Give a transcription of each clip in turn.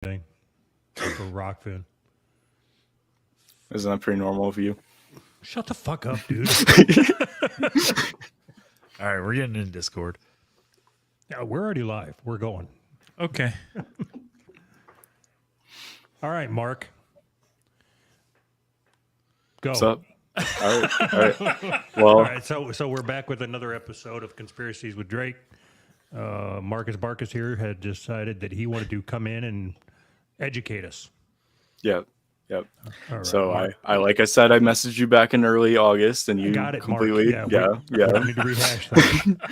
thing for Rockfin. Isn't that pretty normal of you? Shut the fuck up, dude. All right, we're getting in Discord. Yeah, we're already live. We're going. Okay. All right, Mark. Go. What's up? All right. Well, All right, so we're back with another episode of Conspiracies with Drake. Marcus Barkus here had decided that he wanted to come in and educate us. Yep. All right, So Mark. I like I said, I messaged you back in early August, and you Got it, completely, Mark. We don't need to rehash that.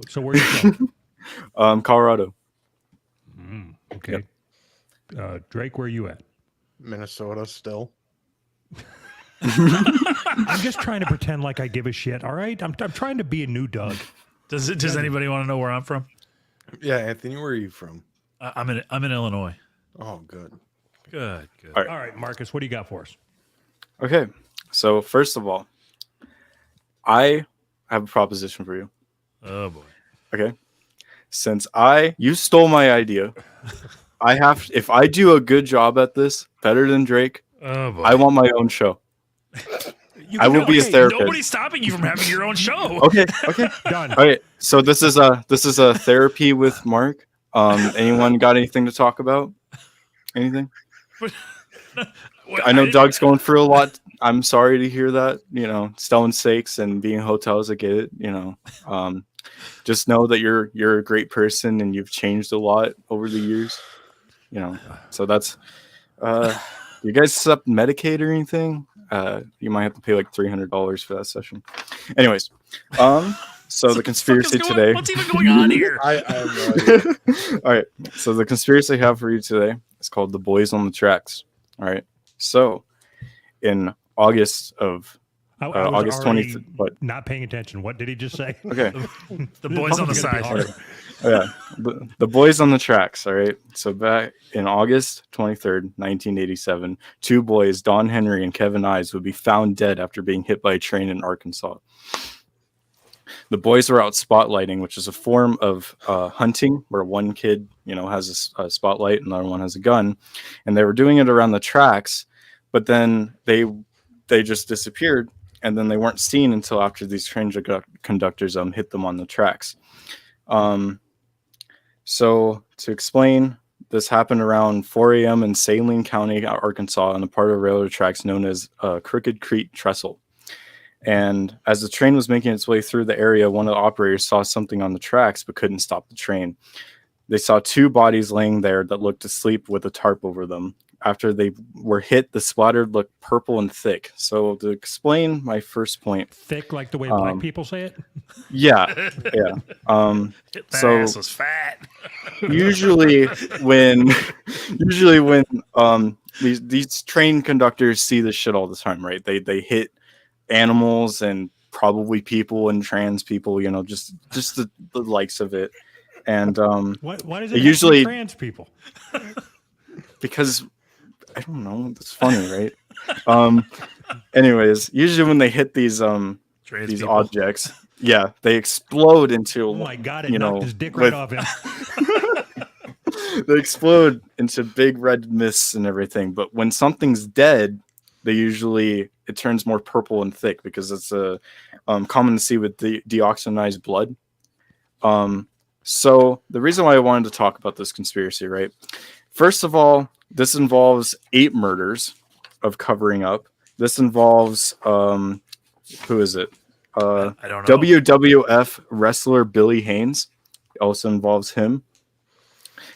So where you from? Colorado. Okay. Drake, where you at? Minnesota still. I'm just trying to pretend like I give a shit. All right, I'm trying to be a new Doug. Does anybody want to know where I'm from? Yeah, Anthony, where are you from? I'm in Illinois. Oh, good. Good. All right. All right, Marcus, what do you got for us? Okay. So first of all, I have a proposition for you. Oh boy. Okay. Since you stole my idea, if I do a good job at this, better than Drake, Oh boy. I want my own show. I will be a therapist. Nobody's stopping you from having your own show. Okay. Done. All right. So this is a therapy with Mark. Anyone got anything to talk about? Anything? I know Doug's going through a lot. I'm sorry to hear that. Stolen stakes and being in hotels. I get it. Just know that you're a great person and you've changed a lot over the years. So that's. You guys sup Medicaid or anything? You might have to pay like $300 for that session. Anyways, so the conspiracy today. What's even going on here? I have no idea. All right. So the conspiracy I have for you today is called The Boys on the Tracks. All right. So in August of I was August already 20th. What? Not paying attention. What did he just say? Okay. The boys on the side. Yeah. The Boys on the Tracks. All right. So back in August 23rd, 1987, two boys, Don Henry and Kevin Ives, would be found dead after being hit by a train in Arkansas. The boys were out spotlighting, which is a form of hunting where one kid, has a spotlight and the other one has a gun. And they were doing it around the tracks, but then they just disappeared. And then they weren't seen until after these train conductors hit them on the tracks. So to explain, this happened around 4 a.m. in Saline County, Arkansas, on a part of railroad tracks known as Crooked Creek Trestle. And as the train was making its way through the area, one of the operators saw something on the tracks but couldn't stop the train. They saw two bodies laying there that looked asleep with a tarp over them. After they were hit, the splatter looked purple and thick. So to explain my first point, Thick like the way black people say it? yeah. That ass was fat. usually when these train conductors see this shit all the time, right? They hit animals and probably people and trans people, just the likes of it. And Why does it usually trans people? Because I don't know, it's funny, right? Anyways, usually when they hit these People. objects, yeah, they explode into Oh my God, it knocked his dick right off him. They explode into big red mists and everything. But when something's dead, it turns more purple and thick because it's common to see with the deoxygenized blood. So the reason why I wanted to talk about this conspiracy, right? First of all, this involves 8 murders of covering up. This involves who is it? I don't know. WWF wrestler Billy Haynes. It also involves him.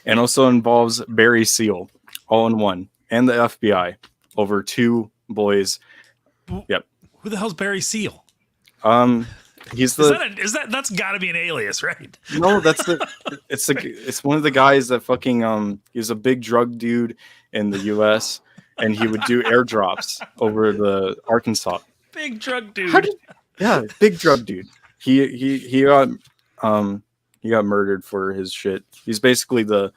And also involves Barry Seal, all in one. And the FBI over 2 boys. Yep. Who the hell's Barry Seal? He's That's got to be an alias, right? No, it's one of the guys that fucking he's a big drug dude in the US and he would do airdrops over the Arkansas. Big drug dude. Yeah, big drug dude. He got murdered for his shit. He's basically the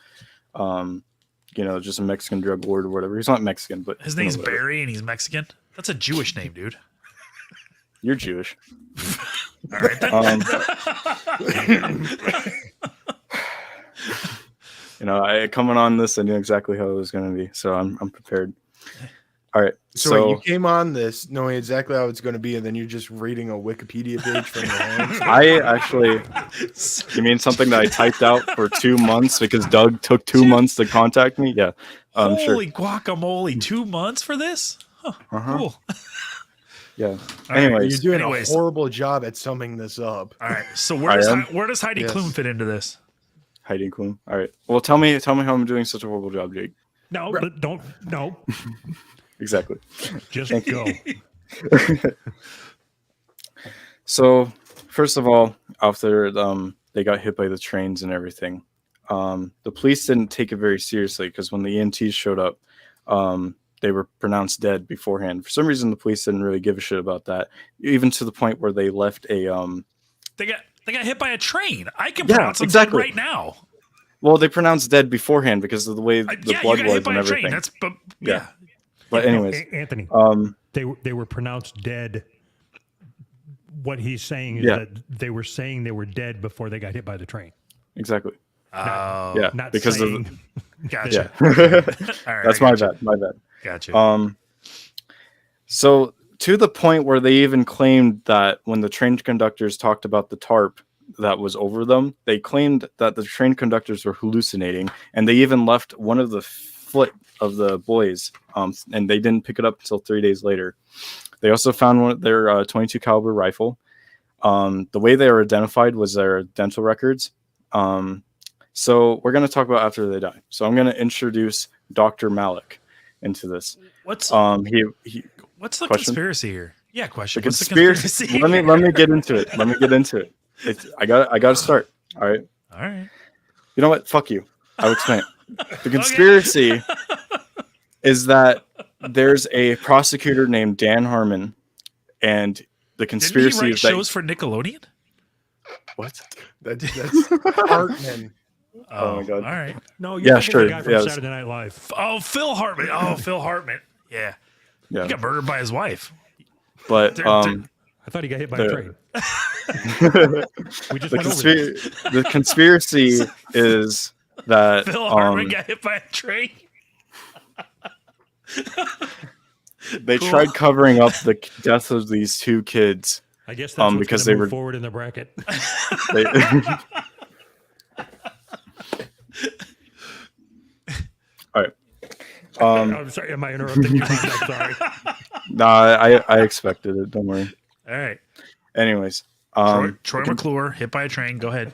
just a Mexican drug lord or whatever. He's not Mexican, but his name's Barry and he's Mexican. That's a Jewish name, dude. You're Jewish. All right. Coming on this, I knew exactly how it was going to be, so I'm prepared. All right. So you came on this knowing exactly how it's going to be, and then you're just reading a Wikipedia page from your hands. I actually, you mean something that I typed out for 2 months because Doug took 2 months to contact me? Yeah. Sure. Holy guacamole! 2 months for this? Huh, Cool. Yeah. All Anyways, You're doing anyways. a horrible job at summing this up. All right. So I am? where does Heidi Yes. Klum fit into this? Heidi Klum. All right. Well, tell me how I'm doing such a horrible job, Jake. No, but don't. No, Exactly. just go. So, first of all, after they got hit by the trains and everything, the police didn't take it very seriously because when the EMTs showed up, they were pronounced dead beforehand. For some reason, the police didn't really give a shit about that, even to the point where they left a. They got hit by a train. I can Yeah, pronounce them exactly. right now. Well, they pronounced dead beforehand because of the way the Yeah, you blood got was hit by and a everything. train. That's Yeah. yeah. But anyways, Anthony, they were pronounced dead. What he's saying is that they were saying they were dead before they got hit by the train. exactly. Oh, Yeah, Not because saying, gotcha. yeah. All right, That's my bad. My bad. Gotcha. So to the point where they even claimed that when the train conductors talked about the tarp that was over them, they claimed that the train conductors were hallucinating, and they even left one of the foot of the boys, and they didn't pick it up until 3 days later. They also found one of their 22 caliber rifle. The way they were identified was their dental records. So we're going to talk about after they die. So I'm going to introduce Dr. Malik into this. What's What's the question? conspiracy here? Yeah, question. The What's the conspiracy. Let me get into it. I got to start. All right. All right. You know what? Fuck you. I'll explain it. The conspiracy is that there's a prosecutor named Dan Harmon, and the Didn't conspiracy he write is that shows for Nickelodeon? what? That's Hartman. Oh my God. All right. no, Yeah, you're thinking of the sure, guy from yes. Saturday Night Live. Oh, Phil Hartman. Oh, Phil Hartman. Yeah. Yeah, He got murdered by his wife. but I thought he got hit by a The- train. We just the, went over this. the conspiracy is that Phil Hartman got hit by a train. they Cool. tried covering up the death of these two kids. I guess that's what's because gonna they move were- forward in the bracket. They, all right. I'm sorry. Am I interrupting you? I'm sorry. No, I expected it. Don't worry. All right. Anyways, Troy McClure hit by a train. Go ahead.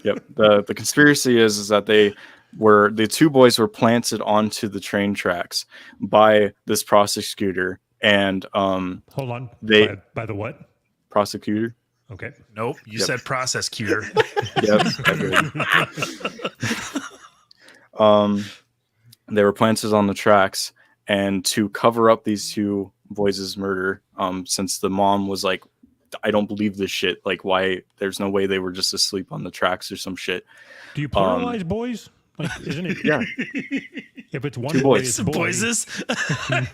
yep. The conspiracy is that the two boys were planted onto the train tracks by this prosecutor and Hold on. They- By the what? prosecutor. Okay. Nope. You Yep. said prosecutor. Yep. I did. They were planted on the tracks, and to cover up these two boys' murder, since the mom was like, I don't believe this shit. Like, why? There's no way they were just asleep on the tracks or some shit. Do you pluralize boys? Like, isn't it? Yeah. If it's one Two boy, boys. it's boy. Boyses.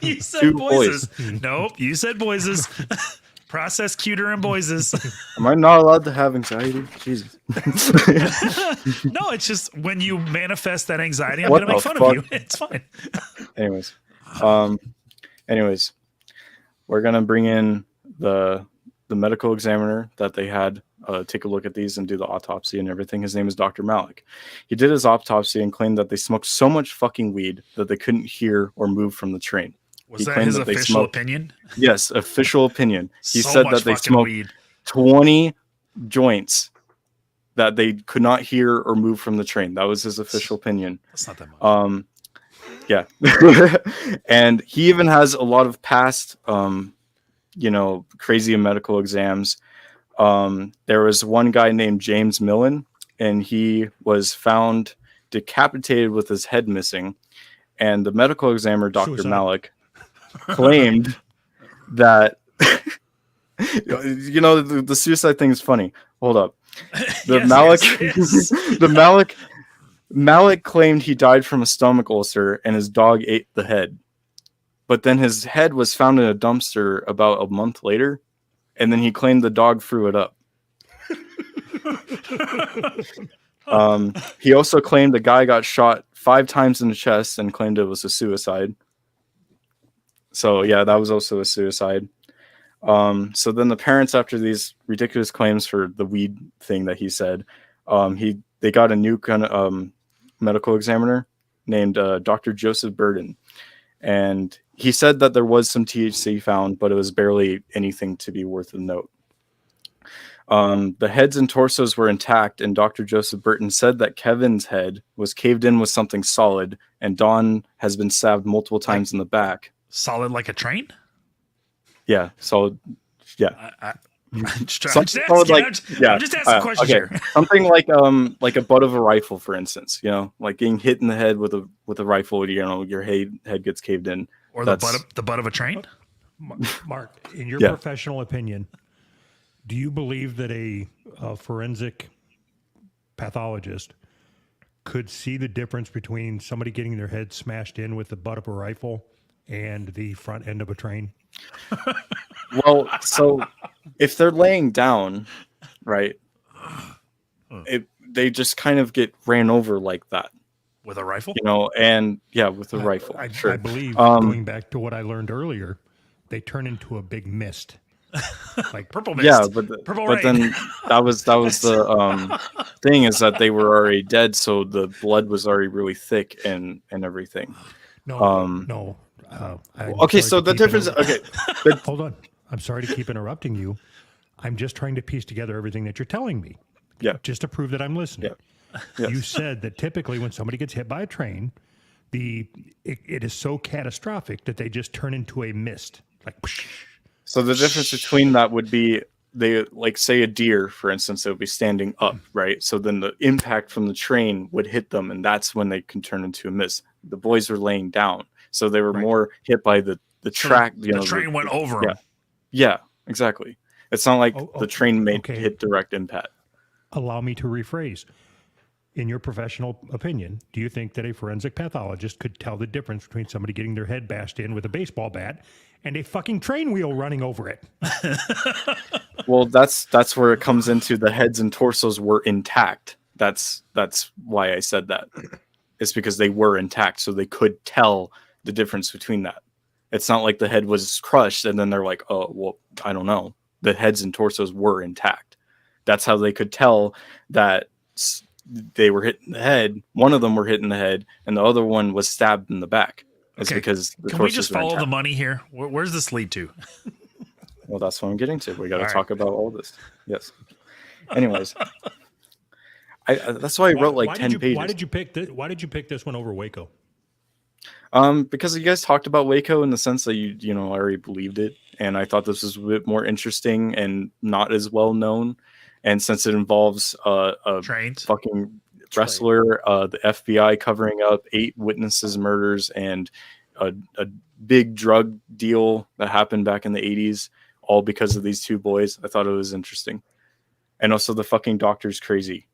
You said Two boyses. Nope. You said boyses. Prosecutor and boyses. Am I not allowed to have anxiety? Jesus. No, it's just when you manifest that anxiety, I'm What gonna make the fun fuck? of you. It's fine. Anyways, we're gonna bring in the medical examiner that they had take a look at these and do the autopsy and everything. His name is Dr. Malik. He did his autopsy and claimed that they smoked so much fucking weed that they couldn't hear or move from the train. Was He that claimed his that they official smoked- opinion? Yes, official opinion. He So said much that they fucking smoked weed. 20 joints that they could not hear or move from the train. That was his official opinion. That's not that much. Yeah. And he even has a lot of past crazy medical exams. There was one guy named James Millen, and he was found decapitated with his head missing. And the medical examiner, Dr. Suicide. Malik, claimed that the suicide thing is funny. Hold up. The Yes, Malik yes, yes. the Malik claimed he died from a stomach ulcer and his dog ate the head. But then his head was found in a dumpster about a month later, and then he claimed the dog threw it up. He also claimed the guy got shot 5 times in the chest and claimed it was a suicide. So yeah, that was also a suicide. So then the parents, after these ridiculous claims for the weed thing that he said, they got a new kind of medical examiner named Dr. Joseph Burden, and he said that there was some THC found, but it was barely anything to be worth a note. The heads and torsos were intact, and Dr. Joseph Burton said that Kevin's head was caved in with something solid, and Don has been stabbed multiple times in the back. Solid like a train? Yeah, solid. Yeah. I'm just Something asking yeah. questions Okay. here. Something like a butt of a rifle, for instance. You know, like getting hit in the head with a rifle. You know, your head gets caved in. Or the butt of a train? Mark, in your Yeah. professional opinion, do you believe that a forensic pathologist could see the difference between somebody getting their head smashed in with the butt of a rifle and the front end of a train? Well, so if they're laying down, right, they just kind of get ran over like that, With a rifle? you know, and yeah, with a rifle. I Sure. believe, going back to what I learned earlier, they turn into a big mist. Like Purple mist. Yeah, but Purple but rain. then that was the thing, is that they were already dead, so the blood was already really thick and everything. No. I'm Okay, sorry so to the keep difference. inter- Okay, Hold on. I'm sorry to keep interrupting you. I'm just trying to piece together everything that you're telling me. Yeah. Just to prove that I'm listening. Yes. You said that typically when somebody gets hit by a train, it is so catastrophic that they just turn into a mist. Like, So the difference between that would be, they, like, say a deer, for instance, it would be standing up, right? So then the impact from the train would hit them, and that's when they can turn into a mist. The boys were laying down, so they were more hit by the track. The train went over them. Yeah, exactly. It's not like Oh, the train okay. hit direct impact. allow me to rephrase. In your professional opinion, do you think that a forensic pathologist could tell the difference between somebody getting their head bashed in with a baseball bat and a fucking train wheel running over it? Well, that's where it comes into the heads and torsos were intact. That's why I said that. It's because they were intact, so they could tell the difference between that. It's not like the head was crushed and then they're like, oh, well, I don't know. The heads and torsos were intact. That's how they could tell that they were hit in the head. One of them were hit in the head, and the other one was stabbed in the back. It's Okay. because the Can we torsos just were follow the intact. money here? Where's this lead to? Well, that's what I'm getting to. We got to All right. talk about all this. Yes. Anyways, that's why I wrote like 10 pages. Why did you pick this one over Waco? Because you guys talked about Waco in the sense that you know already believed it, and I thought this was a bit more interesting and not as well known. And since it involves a Trains. fucking wrestler, the FBI covering up 8 witnesses' murders, and a big drug deal that happened back in the 80s, all because of these 2 boys, I thought it was interesting. And also the fucking doctor's crazy.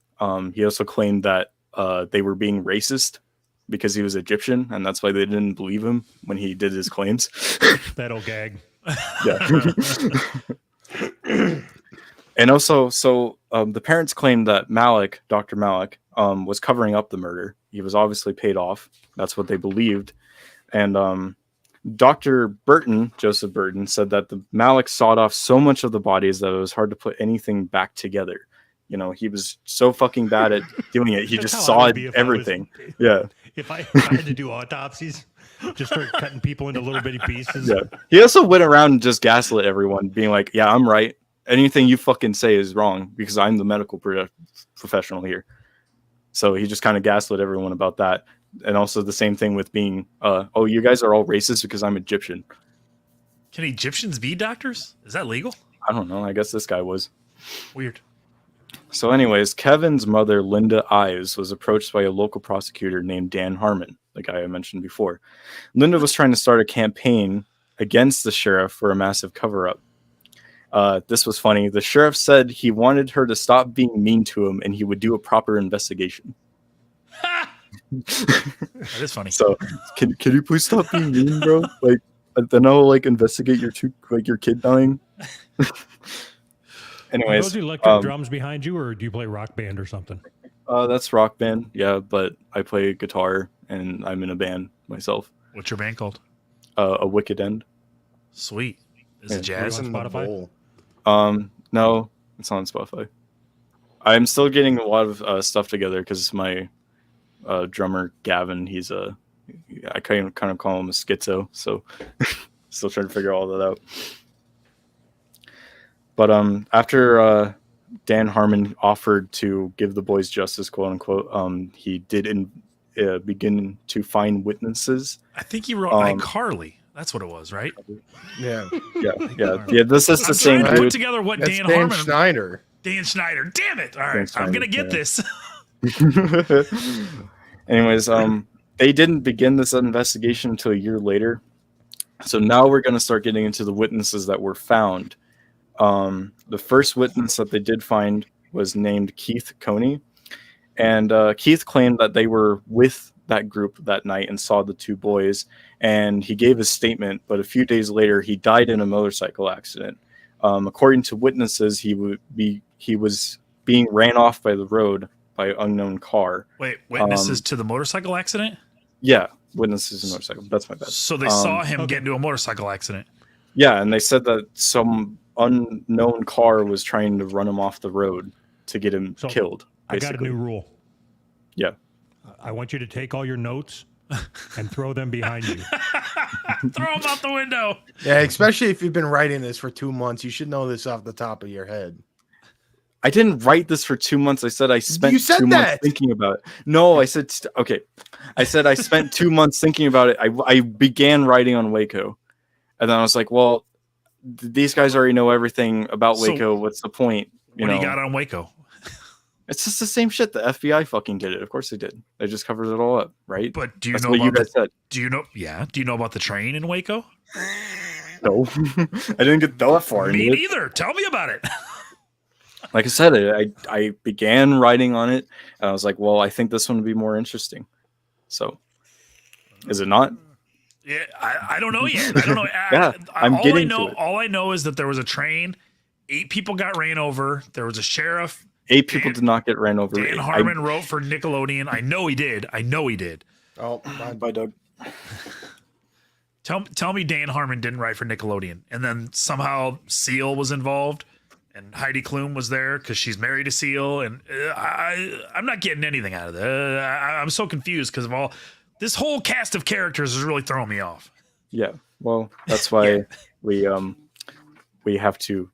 He also claimed that they were being racist because he was Egyptian, and that's why they didn't believe him when he did his claims. That old gag. Yeah. And also, so the parents claimed that Dr. Malik, was covering up the murder. He was obviously paid off. That's what they believed. And Dr. Burton, Joseph Burton, said that the Malik sawed off so much of the bodies that it was hard to put anything back together. You know, he was so fucking bad at doing it. He That's just how I would sawed be if I was- everything. Yeah. If I had to do autopsies, just start cutting people into little bitty pieces. Yeah. He also went around and just gaslit everyone, being like, yeah, I'm right. Anything you fucking say is wrong because I'm the medical professional here. So he just kind of gaslit everyone about that. And also the same thing with being, oh, you guys are all racist because I'm Egyptian. Can Egyptians be doctors? Is that legal? I don't know. I guess this guy was. Weird. So anyways, Kevin's mother, Linda Ives, was approached by a local prosecutor named Dan Harmon, the guy I mentioned before. Linda was trying to start a campaign against the sheriff for a massive cover-up. This was funny. The sheriff said he wanted her to stop being mean to him and he would do a proper investigation. That is funny. So can you please stop being mean, bro? Like, then I'll like investigate your kid dying. Are Anyways, those electric drums behind you, or do you play rock band or something? That's Rock Band. Yeah, but I play guitar and I'm in a band myself. What's your band called? A Wicked End. Sweet. Is Yeah. it jazz? on in the Spotify? bowl. No, it's on Spotify. I'm still getting a lot of stuff together because my drummer Gavin, I kind of call him a schizo, so still trying to figure all that out. But after Dan Harmon offered to give the boys justice, quote unquote, he did begin to find witnesses. I think he wrote iCarly. That's what it was, right? Yeah. Yeah. This is the I'm same trying to put dude. together what That's Dan Dan Harmon. Schneider. Dan Schneider. Damn it! All Dan right, I'm gonna Schneider, get yeah. this. Anyways, they didn't begin this investigation until a year later. So now we're going to start getting into the witnesses that were found. The first witness that they did find was named Keith Coney. And Keith claimed that they were with that group that night and saw the two boys. And he gave a statement, but a few days later, he died in a motorcycle accident. According to witnesses, he was being ran off by the road by an unknown car. Wait, witnesses to the motorcycle accident? Yeah, witnesses to motorcycle. That's my bad. So they saw him get into a motorcycle accident. Yeah, and they said that some unknown car was trying to run him off the road to get him killed. Basically. I got a new rule. Yeah. I want you to take all your notes and throw them behind you. Throw them out the window. Yeah, especially if you've been writing this for 2 months, you should know this off the top of your head. I didn't write this for 2 months. I said I spent You said 2 months that! thinking about it. No, I said okay. I said I spent 2 months thinking about it. I began writing on Waco, and then I was like, well, these guys already know everything about So, Waco. What's the point? What do you got on Waco? It's just the same shit. The FBI fucking did it. Of course they did. They just covered it all up, right? But do you That's know what about you guys said. Do you know? Yeah. Do you know about the train in Waco? No, I didn't get that far. Me into it. neither. Tell me about it. Like I said, I began writing on it, and I was like, well, I think this one would be more interesting. So, is it not? Yeah, I don't know yet. I don't know. Yeah, I'm getting to it. All I know is that there was a train. 8 people got ran over. There was a sheriff. 8 people did not get ran over. Dan Harmon wrote for Nickelodeon. I know he did. Oh, Bye, Doug. Tell me Dan Harmon didn't write for Nickelodeon. And then somehow Seal was involved and Heidi Klum was there because she's married to Seal. And I'm not getting anything out of that. I'm so confused because of all this whole cast of characters is really throwing me off. Yeah, well, that's why we have to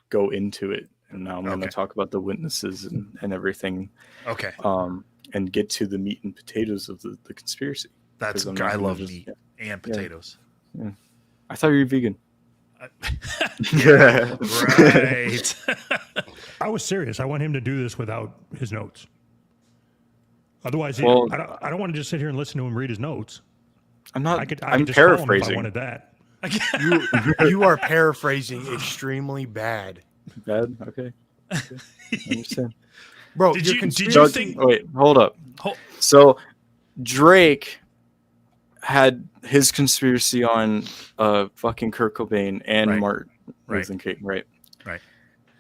go into it. And now I'm going to talk about the witnesses and everything. Okay. And get to the meat and potatoes of the conspiracy. I love meat and potatoes. Yeah. I thought you were vegan. Yeah, right. I was serious. I want him to do this without his notes. Otherwise, Well, I don't want to just sit here and listen to him read his notes. I'm not. I could I'm just call him if I paraphrasing. wanted that. you are paraphrasing extremely bad. Bad. Okay. I understand. Bro, Did your you conspiracy- think- Wait, hold up. So Drake had his conspiracy on fucking Kurt Cobain and Right. Martin Right. Luther King, right?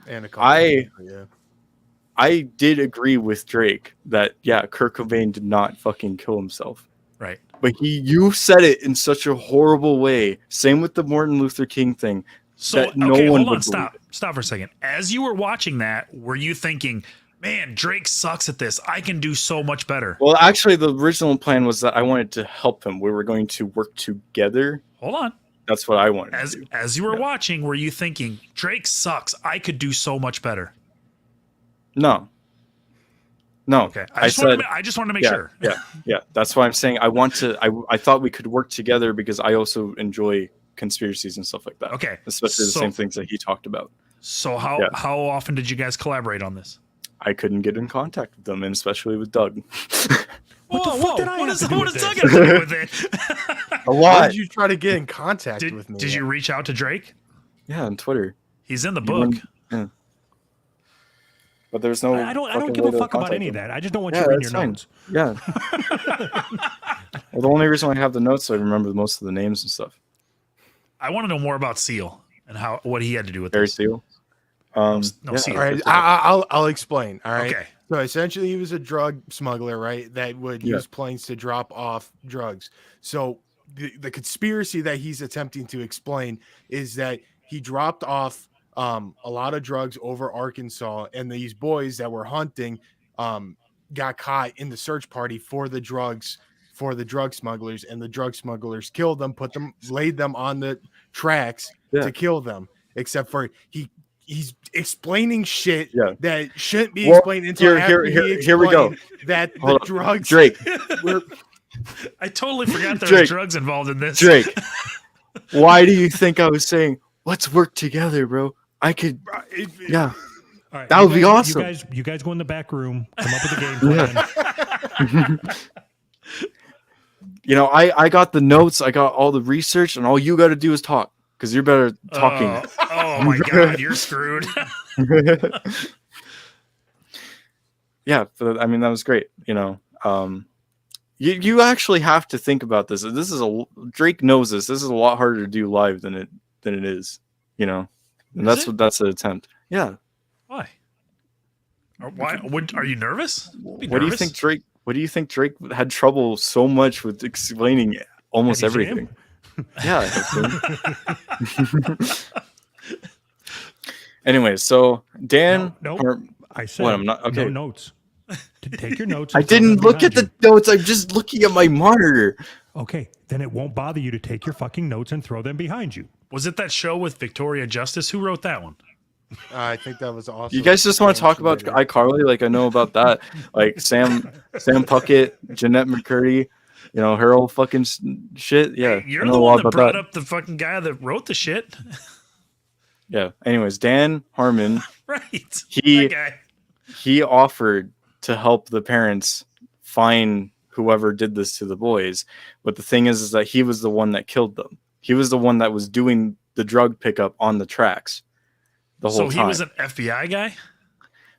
and a I did agree with Drake that Kurt Cobain did not fucking kill himself. Right. But you said it in such a horrible way. Same with the Martin Luther King thing. So that no okay, one hold on, would believe stop for a second. As you were watching that, were you thinking, man, Drake sucks at this. I can do so much better. Well, actually, the original plan was that I wanted to help him. We were going to work together. Hold on. That's what I wanted to do. As you were watching, were you thinking, Drake sucks. I could do so much better. No. Okay. I just wanted to make sure. Yeah. That's why I'm saying I thought we could work together because I also enjoy conspiracies and stuff like that. Okay. Especially the same things that he talked about. So how often did you guys collaborate on this? I couldn't get in contact with them, and especially with Doug. What does Doug have have to to do do with it? A Why lot. did you try to get in contact with me? Did you reach out to Drake? Yeah, on Twitter. He's in the You book. wouldn't- Yeah. But there's no. I don't fucking give way a to fuck about contact any of them. that. I just don't want Yeah, you reading your that's fine. notes. Yeah. Well, the only reason I have the notes, so I remember most of the names and stuff. I want to know more about Seal and what he had to do with Barry this. Seal. No, yeah, Seal. All right, that's it. I'll explain. All right. Okay. So essentially, he was a drug smuggler, right? That would Yeah. use planes to drop off drugs. So the conspiracy that he's attempting to explain is that he dropped off a lot of drugs over Arkansas, and these boys that were hunting got caught in the search party for the drugs for the drug smugglers, and the drug smugglers killed them, laid them on the tracks Yeah. to kill them. Except for he's explaining shit Yeah. that shouldn't be Well, explained until after here we go. that the Hold on. drugs Drake, were I totally forgot there Drake. was drugs involved in this. Drake, why do you think I was saying let's work together, bro? I could, yeah. All right, That you would be guys- awesome. You guys go in the back room, come up with a game plan. You know, I got the notes, I got all the research, and all you got to do is talk because you're better talking. Oh my god, you're screwed. Yeah, but, I mean that was great. You know, you actually have to think about this. This is Drake knows this. This is a lot harder to do live than it is. You know, and Is it? that's an attempt. Yeah. Why? Why? Are you nervous? What do you think Drake? What do you think Drake had trouble so much with explaining almost Have you seen everything? Yeah. Anyway, so Dan, No, or- I said What, I'm not- okay. no notes. Take your notes. I and throw didn't them look at behind the notes. I'm just looking at my monitor. you. Okay, then it won't bother you to take your fucking notes and throw them behind you. Was it that show with Victoria Justice? Who wrote that one? I think that was awesome. You guys just want to talk about iCarly? Like I know about that. Like Sam Puckett, Jeanette McCurdy, you know, her old fucking shit. Yeah, You're I know the a one lot that about brought that. up the fucking guy that wrote the shit. Yeah. Anyways, Dan Harmon, Right. He- That guy. he offered to help the parents find whoever did this to the boys. But the thing is that he was the one that killed them. He was the one that was doing the drug pickup on the tracks the whole So time. he was an FBI guy?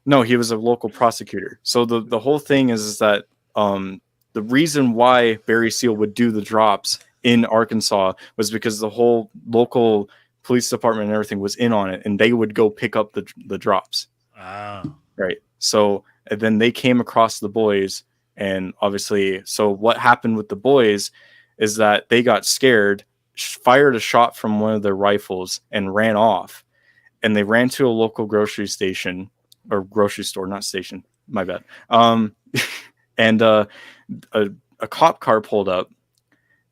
No, he was a local prosecutor. So the whole thing is that the reason why Barry Seal would do the drops in Arkansas was because the whole local police department and everything was in on it, and they would go pick up the drops. Ah. Right. So and then they came across the boys, and obviously, so what happened with the boys is that they got scared, fired a shot from one of their rifles, and ran off. And they ran to a local grocery station or grocery store, not station. My bad. And a cop car pulled up,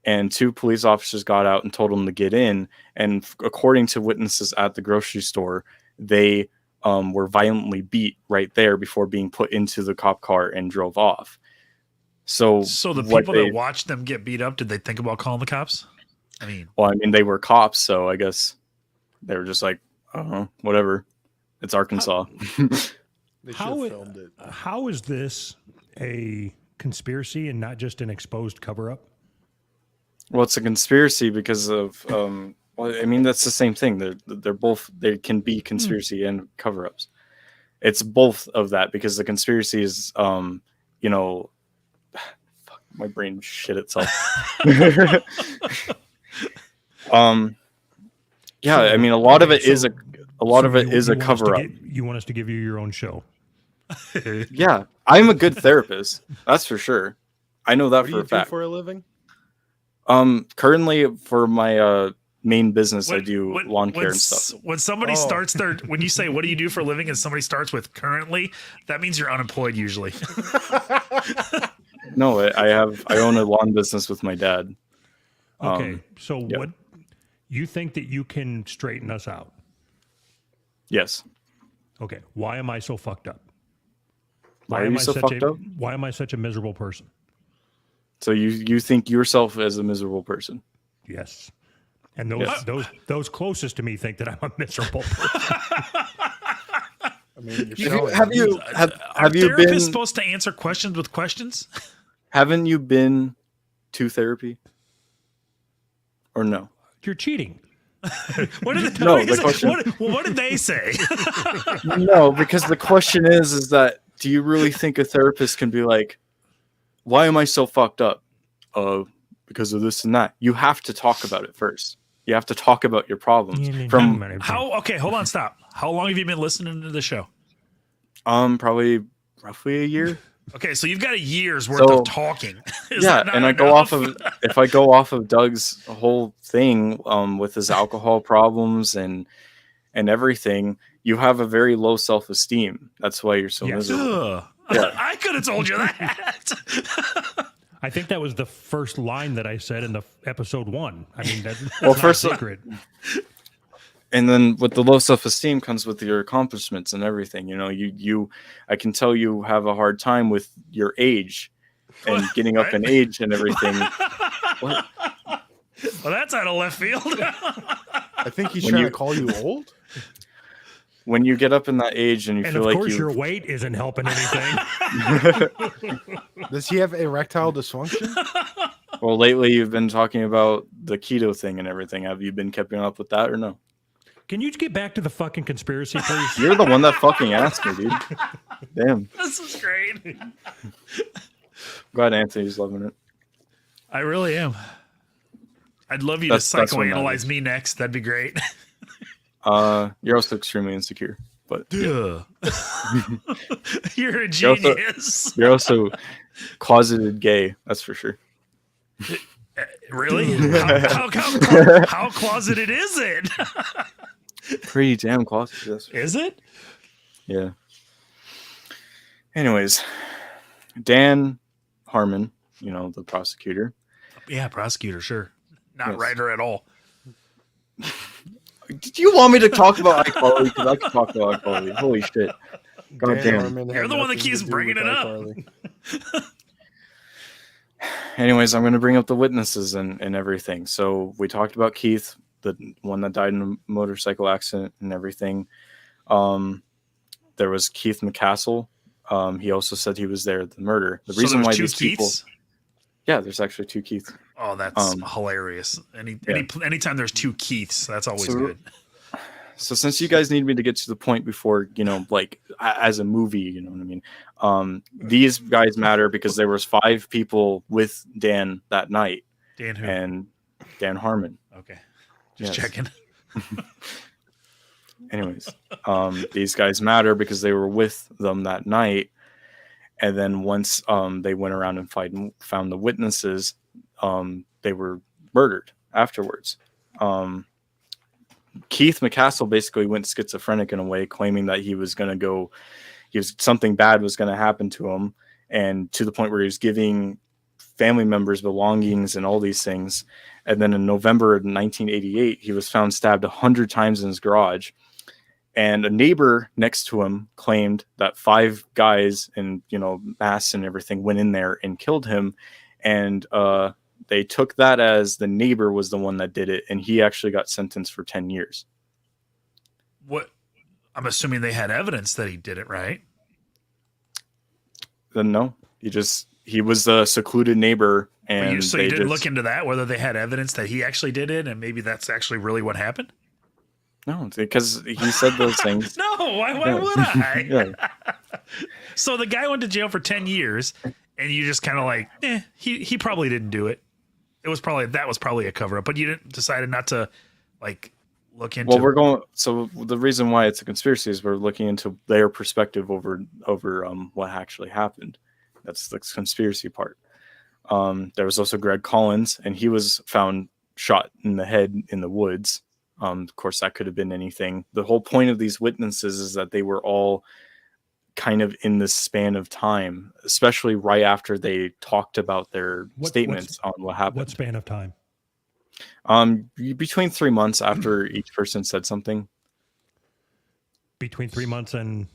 and two police officers got out and told them to get in. And according to witnesses at the grocery store, they were violently beat right there before being put into the cop car and drove off. So So the what people that watched them get beat up, did they think about calling the cops? I mean, well, I mean, they were cops, so I guess they were just like, whatever. It's Arkansas. They should How have it- filmed it. How is this a conspiracy and not just an exposed cover-up? Well, it's a conspiracy because of well, I mean, that's the same thing. They're both, they can be conspiracy and cover-ups. It's both of that, because the conspiracy is you know, fuck, my brain shit itself. Yeah, I mean, a lot of it is a lot of it is a cover-up. You want us to give you your own show? Yeah, I'm a good therapist. That's for sure. I know that What do for you a do fact. for a living? Currently for my main business, I do lawn care and stuff. When somebody Oh. starts their, when you say, what do you do for a living? And somebody starts with currently, that means you're unemployed usually. No, I own a lawn business with my dad. Okay, so yeah. what you think that you can straighten us out? Yes. Okay, why am I so fucked up? Why are am you I so such fucked a, up? Why am I such a miserable person? So you think yourself as a miserable person? Yes, and those Yes. those closest to me think that I'm a miserable person. I mean, You- showing have it. you have Are you been therapists supposed to answer questions with questions? haven't you been to therapy? Or no? You're cheating. What did, No, wait, the question- what did they say? No, because the question is that do you really think a therapist can be like, why am I so fucked up? Because of this and that. You have to talk about it first. You have to talk about your problems. How? Okay, hold on, stop. How long have you been listening to the show? Probably roughly a year. Okay, so you've got a year's worth So- of talking. Is Yeah, that not and I go enough? off of if I go off of Doug's whole thing with his alcohol problems and everything, you have a very low self-esteem. That's why you're so Yes. miserable. Ugh. Yeah. I could have told you that. I think that was the first line that I said in the episode 1. I mean, that's Well, not first- a secret. And then with the low self-esteem comes with your accomplishments and everything. You know, you I can tell you have a hard time with your age and getting up in age and everything. What? Well, that's out of left field. I think he's When trying you- to call you old. When you get up in that age and you And feel of like course, you your weight isn't helping anything. Does he have erectile dysfunction? well, lately you've been talking about the keto thing and everything. Have you been keeping up with that or no? Can you get back to the fucking conspiracy, please? You're the one that fucking asked me, dude. Damn. This is great. Glad Anthony's loving it. I really am. I'd love you That's to what psychoanalyze matters. me next. That'd be great. You're also extremely insecure, but Ugh. You're a You're also- genius. you're also closeted gay. That's for sure. Really? How closeted is it? Pretty damn closeted. That's for Is it? Yeah. Anyways, Dan Harmon, you know, the prosecutor. Yeah, prosecutor, sure. Not Yes. writer at all. Did you want me to talk about iCarly? Because I can talk about iCarly. Holy shit. God Dan damn. Harmon had You're the one that nothing to keeps do bringing with it up. iCarly. Anyways, I'm going to bring up the witnesses and everything. So we talked about Keith, the one that died in a motorcycle accident and everything. There was Keith McCassell. He also said he was there at the murder. The So reason there why was two these people, Keiths? yeah, there's actually 2 Keiths. Oh, that's Um, hilarious. yeah. Anytime there's 2 Keiths, that's always So- good. So since you guys need me to get to the point before, you know, like as a movie, you know what I mean? These guys matter because there was 5 people with Dan that night, Dan who? and Dan Harmon. Okay. Just Yes. checking. Anyways, these guys matter because they were with them that night. And then once they went around and found the witnesses, they were murdered afterwards. Keith McCassell basically went schizophrenic in a way, claiming that something bad was going to happen to him, and to the point where he was giving family members belongings and all these things. And then in November of 1988, he was found stabbed 100 times in his garage. And a neighbor next to him claimed that 5 guys in, you know, masks and everything went in there and killed him. And they took that as the neighbor was the one that did it, and he actually got sentenced for 10 years. What? I'm assuming they had evidence that he did it, right? Then no, he was a secluded neighbor, and So they you didn't just- look into that, whether they had evidence that he actually did it, and maybe that's actually really what happened? no, because he said those things. No, why Yeah. would I? Yeah. So the guy went to jail for 10 years, and you just kind of like, he probably didn't do it. That was probably a cover up, but you decided not to like look into. Well, so the reason why it's a conspiracy is we're looking into their perspective over what actually happened. That's the conspiracy part. There was also Greg Collins, and he was found shot in the head in the woods. Of course, that could have been anything. The whole point of these witnesses is that they were all kind of in this span of time, especially right after they talked about their statements on what happened. What span of time? Between 3 months after each person said something. Between 3 months and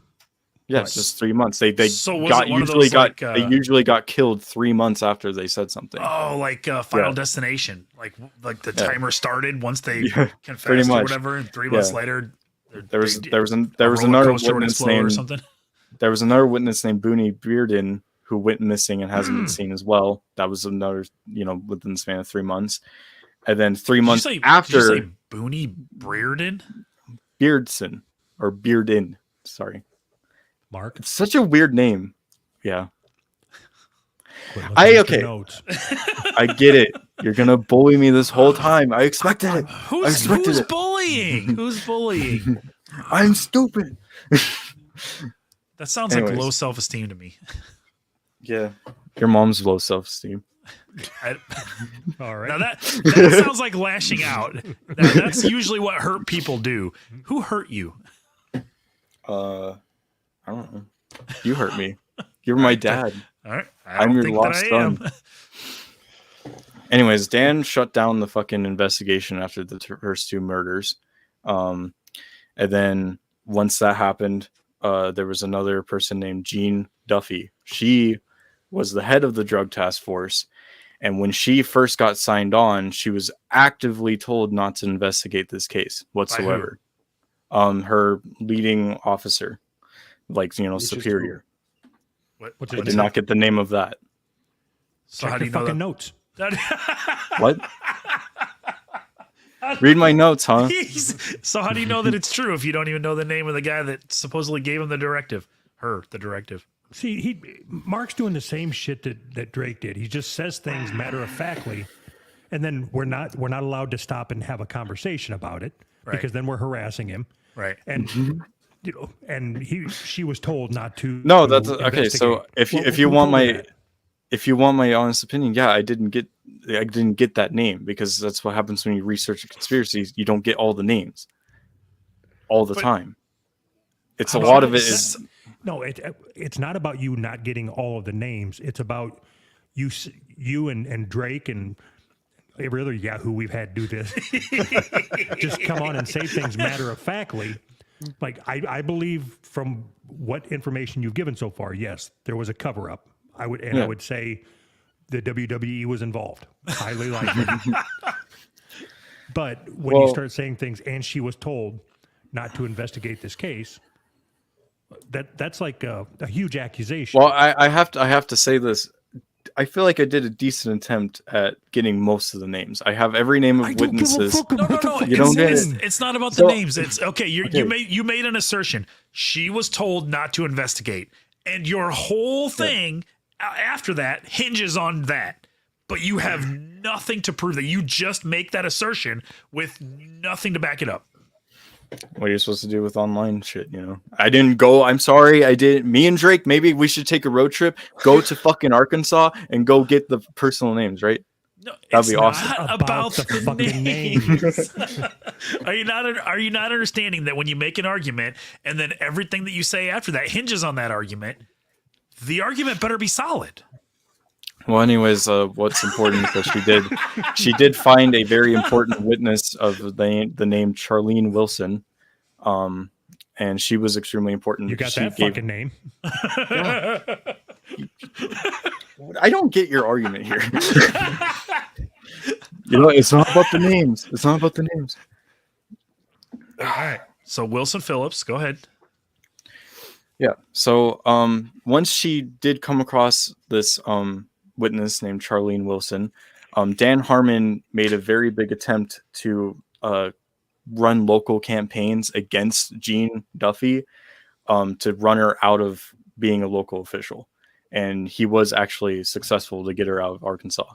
Yeah, Right. just 3 months. They So was got it one of usually those, got like, they usually got killed 3 months after they said something. Oh, like Final Yeah. Destination, like the Yeah. timer started once they Yeah, confessed pretty or was whatever, and 3 months Yeah. later there was they- there was a another roller coaster would witness explode or named something. there was another witness named Booney Bearden who went missing and hasn't been seen as well. That was another, within the span of 3 months. And then 3 months Did you after say Booney Brereton? Beardson or Bearden, sorry. Mark. It's such a weird name. Yeah. Quit looking at your okay. Notes. I get it. You're going to bully me this whole time. I expected it. Who's expected it. bullying? Who's bullying? I'm stupid. That sounds like Anyways. low self-esteem to me. Yeah, your mom's low self-esteem. All right. Now that sounds like lashing out. Now, that's usually what hurt people do. Who hurt you? I don't know. You hurt me. You're my dad. All right. I I'm don't your think lost that I am. son. Anyways, Dan shut down the fucking investigation after the first 2 murders. And then once that happened, there was another person named Jean Duffy. She was the head of the drug task force. And when she first got signed on, she was actively told not to investigate this case whatsoever. Her leading officer, like, you know, Which is superior. What's I his did name? not get the name of that. So Check how do your you know fucking that? notes. What? Read my notes, huh? So how do you know that it's true if you don't even know the name of the guy that supposedly gave him the directive? The directive. See, Mark's doing the same shit that Drake did. He just says things matter of factly, and then we're not allowed to stop and have a conversation about it because then we're harassing him. Right. And you know, and she was told not to. No, that's okay. So investigate. if you want told her my that? if you want my honest opinion, yeah, I didn't get that name because that's what happens when you research a conspiracy. You don't get all the names all the time. It's a lot of it is No, it's not about you not getting all of the names. It's about you and Drake and every other Yahoo we've had do this. Just come on and say things matter of factly. Like I believe from what information you've given so far, yes, there was a cover up. I would say the WWE was involved. Highly likely. But when you start saying things and she was told not to investigate this case, that's like a huge accusation. well, I have to say this. I feel like I did a decent attempt at getting most of the names. I have every name of witnesses. No. You don't get it. It's not about So- the names. It's okay. You made an assertion. She was told not to investigate, and your whole thing after that hinges on that. But you have nothing to prove that. You just make that assertion with nothing to back it up. What are you supposed to do with online shit, you know? I didn't go. I'm sorry. I didn't. Me and Drake, maybe we should take a road trip, go to fucking Arkansas, and go get the personal names, right? No, That'd be it's awesome. not About the the fucking names. Are you not understanding that when you make an argument and then everything that you say after that hinges on that argument, the argument better be solid. Well, anyways, what's important is that she did find a very important witness of the name Charlene Wilson, and she was extremely important. You got she that fucking name. I don't get your argument here. You know, it's not about the names. It's not about the names. All right. So Wilson Phillips, go ahead. Yeah. So, once she did come across this witness named Charlene Wilson, Dan Harmon made a very big attempt to run local campaigns against Jean Duffy to run her out of being a local official. And he was actually successful to get her out of Arkansas.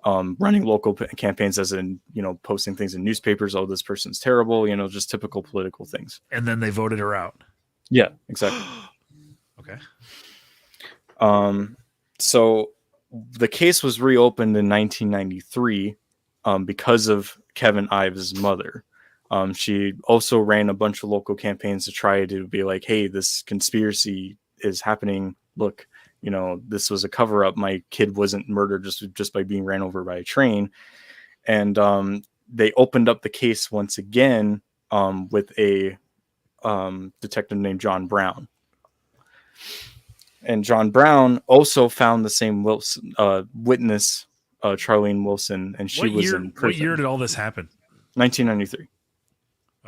Running local campaigns as in, you know, posting things in newspapers. Oh, this person's terrible. You know, just typical political things. And then they voted her out. Yeah, exactly. Okay. So the case was reopened in 1993 because of Kevin Ives' mother. She also ran a bunch of local campaigns to try to be like, hey, this conspiracy is happening. Look, you know, this was a cover up. My kid wasn't murdered just by being ran over by a train. And they opened up the case once again with a detective named John Brown. And John Brown also found the same witness, Charlene Wilson, and she was in prison. What year did all this happen? 1993.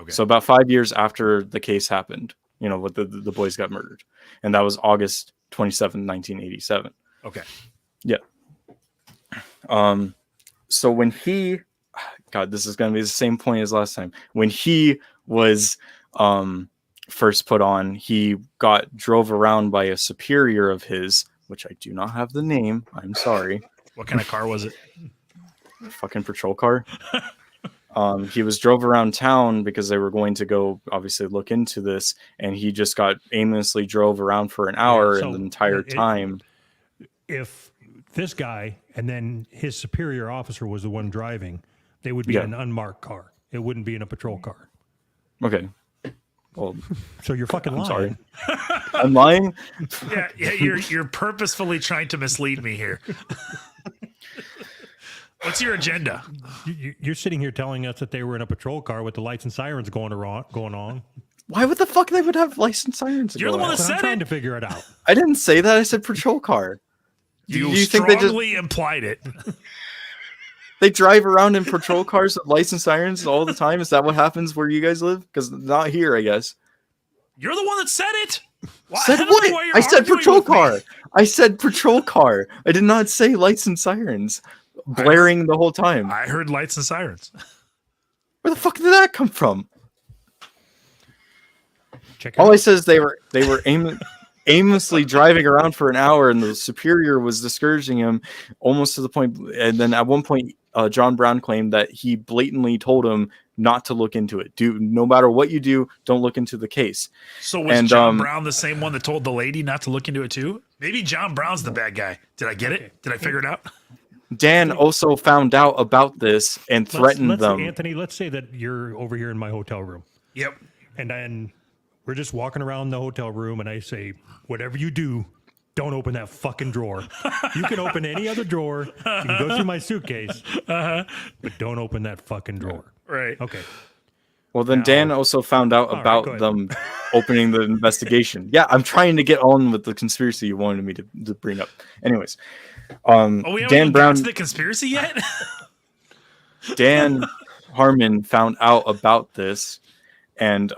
Okay. So about 5 years after the case happened, you know, what the boys got murdered. And that was August 27, 1987. Okay. Yeah. So when God, this is going to be the same point as last time. When he was first put on, he got drove around by a superior of his, which I do not have the name. I'm sorry. What kind of car was it? Fucking patrol car. He was drove around town because they were going to go obviously look into this, and he just got aimlessly drove around for an hour, so and the entire time. If this guy and then his superior officer was the one driving, they would be Yeah. in an unmarked car. It wouldn't be in a patrol car. Okay. Well, So you're fucking lying. sorry. I'm lying. Yeah, you're purposefully trying to mislead me here. What's your agenda? You're sitting here telling us that they were in a patrol car with the lights and sirens going on. Why would the fuck they would have license sirens? You're the one that But I'm said trying it. to figure it out. I didn't say that. I said patrol car. You, you think they strongly just implied it. they drive around in patrol cars with license sirens all the time? Is that what happens where you guys live? Because not here, I guess. You're the one that said it. Why, Said I don't know what? why you're I said arguing patrol with me. car. I said patrol car. I did not say lights and sirens blaring the whole time. I heard lights and sirens. Where the fuck did that come from? Check it All out. I said is they were aimlessly driving around for an hour, and the superior was discouraging him almost to the point. And then at one point, John Brown claimed that he blatantly told him not to look into it. No matter what you do, don't look into the case. So was And, John Brown the same one that told the lady not to look into it too? Maybe John Brown's the bad guy. Did I get it? Did I figure it out? Dan also found out about this and threatened them. Anthony, let's say that you're over here in my hotel room, Yep. and then we're just walking around the hotel room, and I say, whatever you do, don't open that fucking drawer. You can open any other drawer. You can go through my suitcase, but don't open that fucking drawer. Right. Okay. Well, then Dan also found out right, about go ahead. them opening the investigation. Yeah, I'm trying to get on with the conspiracy you wanted me to bring up. Anyways, Oh, we haven't Dan even Brown, got to the conspiracy yet? Dan Harmon found out about this, and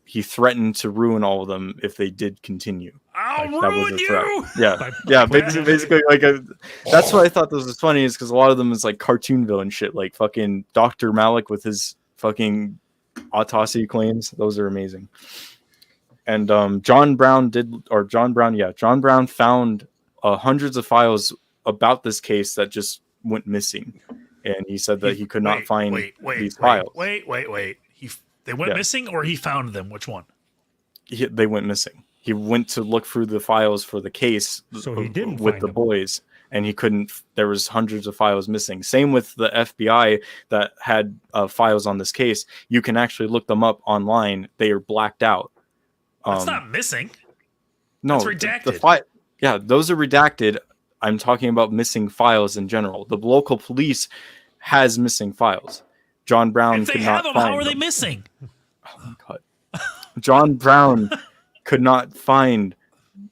he threatened to ruin all of them if they did continue. I'll That was ruin a threat. you. Yeah, yeah. Basically, like that's what I thought this was funny is because a lot of them is like cartoon villain shit, like fucking Dr. Malik with his fucking autopsy claims. Those are amazing. And John Brown found hundreds of files about this case that just went missing, and he said that he could not find these files. Wait. They went Yeah. missing, or he found them? Which one? They went missing. He went to look through the files for the case So he didn't with find the them. boys, and he couldn't. There was hundreds of files missing. Same with the FBI that had files on this case. You can actually look them up online. They are blacked out. That's not missing. No, that's redacted. Yeah, those are redacted. I'm talking about missing files in general. The local police has missing files. John Brown If they could have not them, find how are they them. missing? Oh, God. John Brown could not find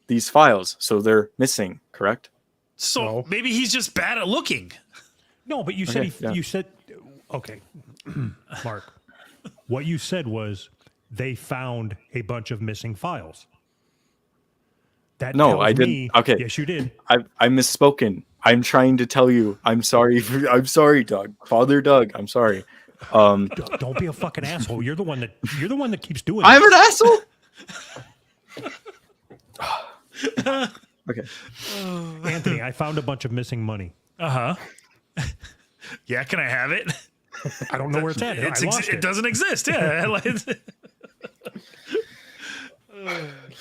these files, so they're missing. Correct? So No. maybe he's just bad at looking. No, but you said Okay, yeah. you said okay, Mark. What you said was they found a bunch of missing files. That No, tells I didn't. me- Okay. Yes, you did. I misspoken. I'm trying to tell you. I'm sorry. I'm sorry, Doug. Father Doug. I'm sorry. Don't be a fucking asshole. You're the one that keeps doing I'm this. an asshole. Okay. Anthony, I found a bunch of missing money. Uh huh. Yeah, can I have it? I don't know where it's at. I lost It it. doesn't exist. Yeah.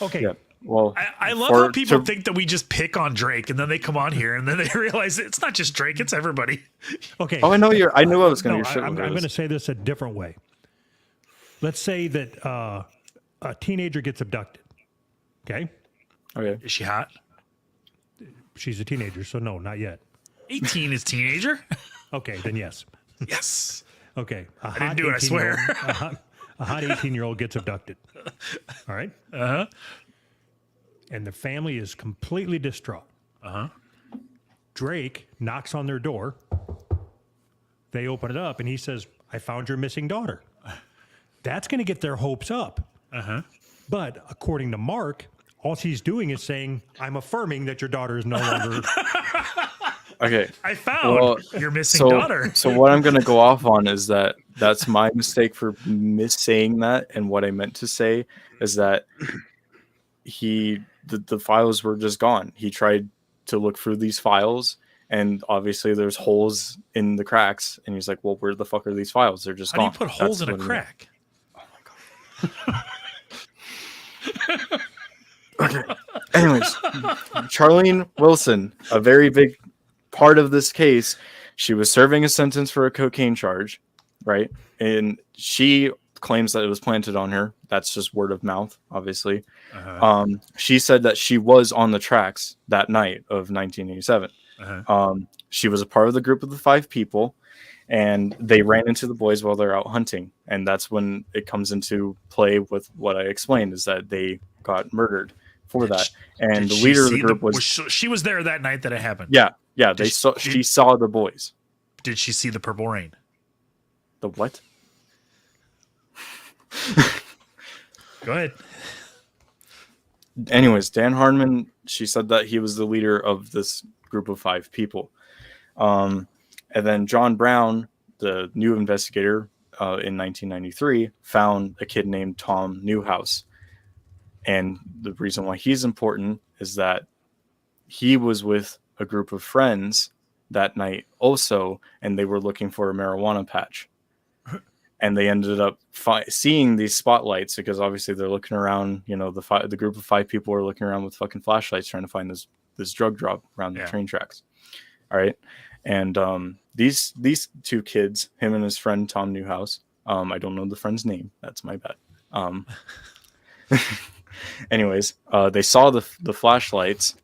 Okay. Yeah. Well, I love for- how people to- think that we just pick on Drake and then they come on here and then they realize it's not just Drake, it's everybody. Okay. Oh, I know I knew I was going No, to. I'm going to say this a different way. Let's say that a teenager gets abducted. Okay. Okay. Is she hot? She's a teenager, so no, not yet. 18 is teenager. Okay, then yes. Yes. Okay. I didn't do it, I swear. A hot 18-year-old gets abducted. All right. Uh-huh. And the family is completely distraught. Uh-huh. Drake knocks on their door. They open it up, and he says, I found your missing daughter. That's going to get their hopes up. Uh-huh. But according to Mark, all she's doing is saying, I'm affirming that your daughter is no longer. Okay. I found your missing So, daughter. so what I'm going to go off on is that's my mistake for missaying that, and what I meant to say is that the files were just gone. He tried to look through these files, And obviously there's holes in the cracks, and he's like, well, where the fuck are these files? They're just How do you gone. put holes That's in a what he- crack? Okay. Anyways, Charlene Wilson, a very big part of this case, she was serving a sentence for a cocaine charge, right? And she claims that it was planted on her. That's just word of mouth, obviously. She said that she was on the tracks that night of 1987. She was a part of the group of the 5 people, and they ran into the boys while they're out hunting. And that's when it comes into play with what I explained, is that they got murdered for that. And the leader of the group was she was there that night that it happened. yeah. She saw the boys. Did she see the purple rain? The what? Go ahead. Anyways, Dan Harmon, she said that he was the leader of this group of 5 people. And then John Brown, the new investigator in 1993, found a kid named Tom Newhouse. And the reason why he's important is that he was with a group of friends that night also, and they were looking for a marijuana patch. And they ended up seeing these spotlights, because obviously they're looking around, the group of 5 people are looking around with fucking flashlights trying to find this drug drop around the train tracks. All right. And these 2 kids, him and his friend Tom Newhouse, I don't know the friend's name. That's my bad. Anyways, they saw the flashlights,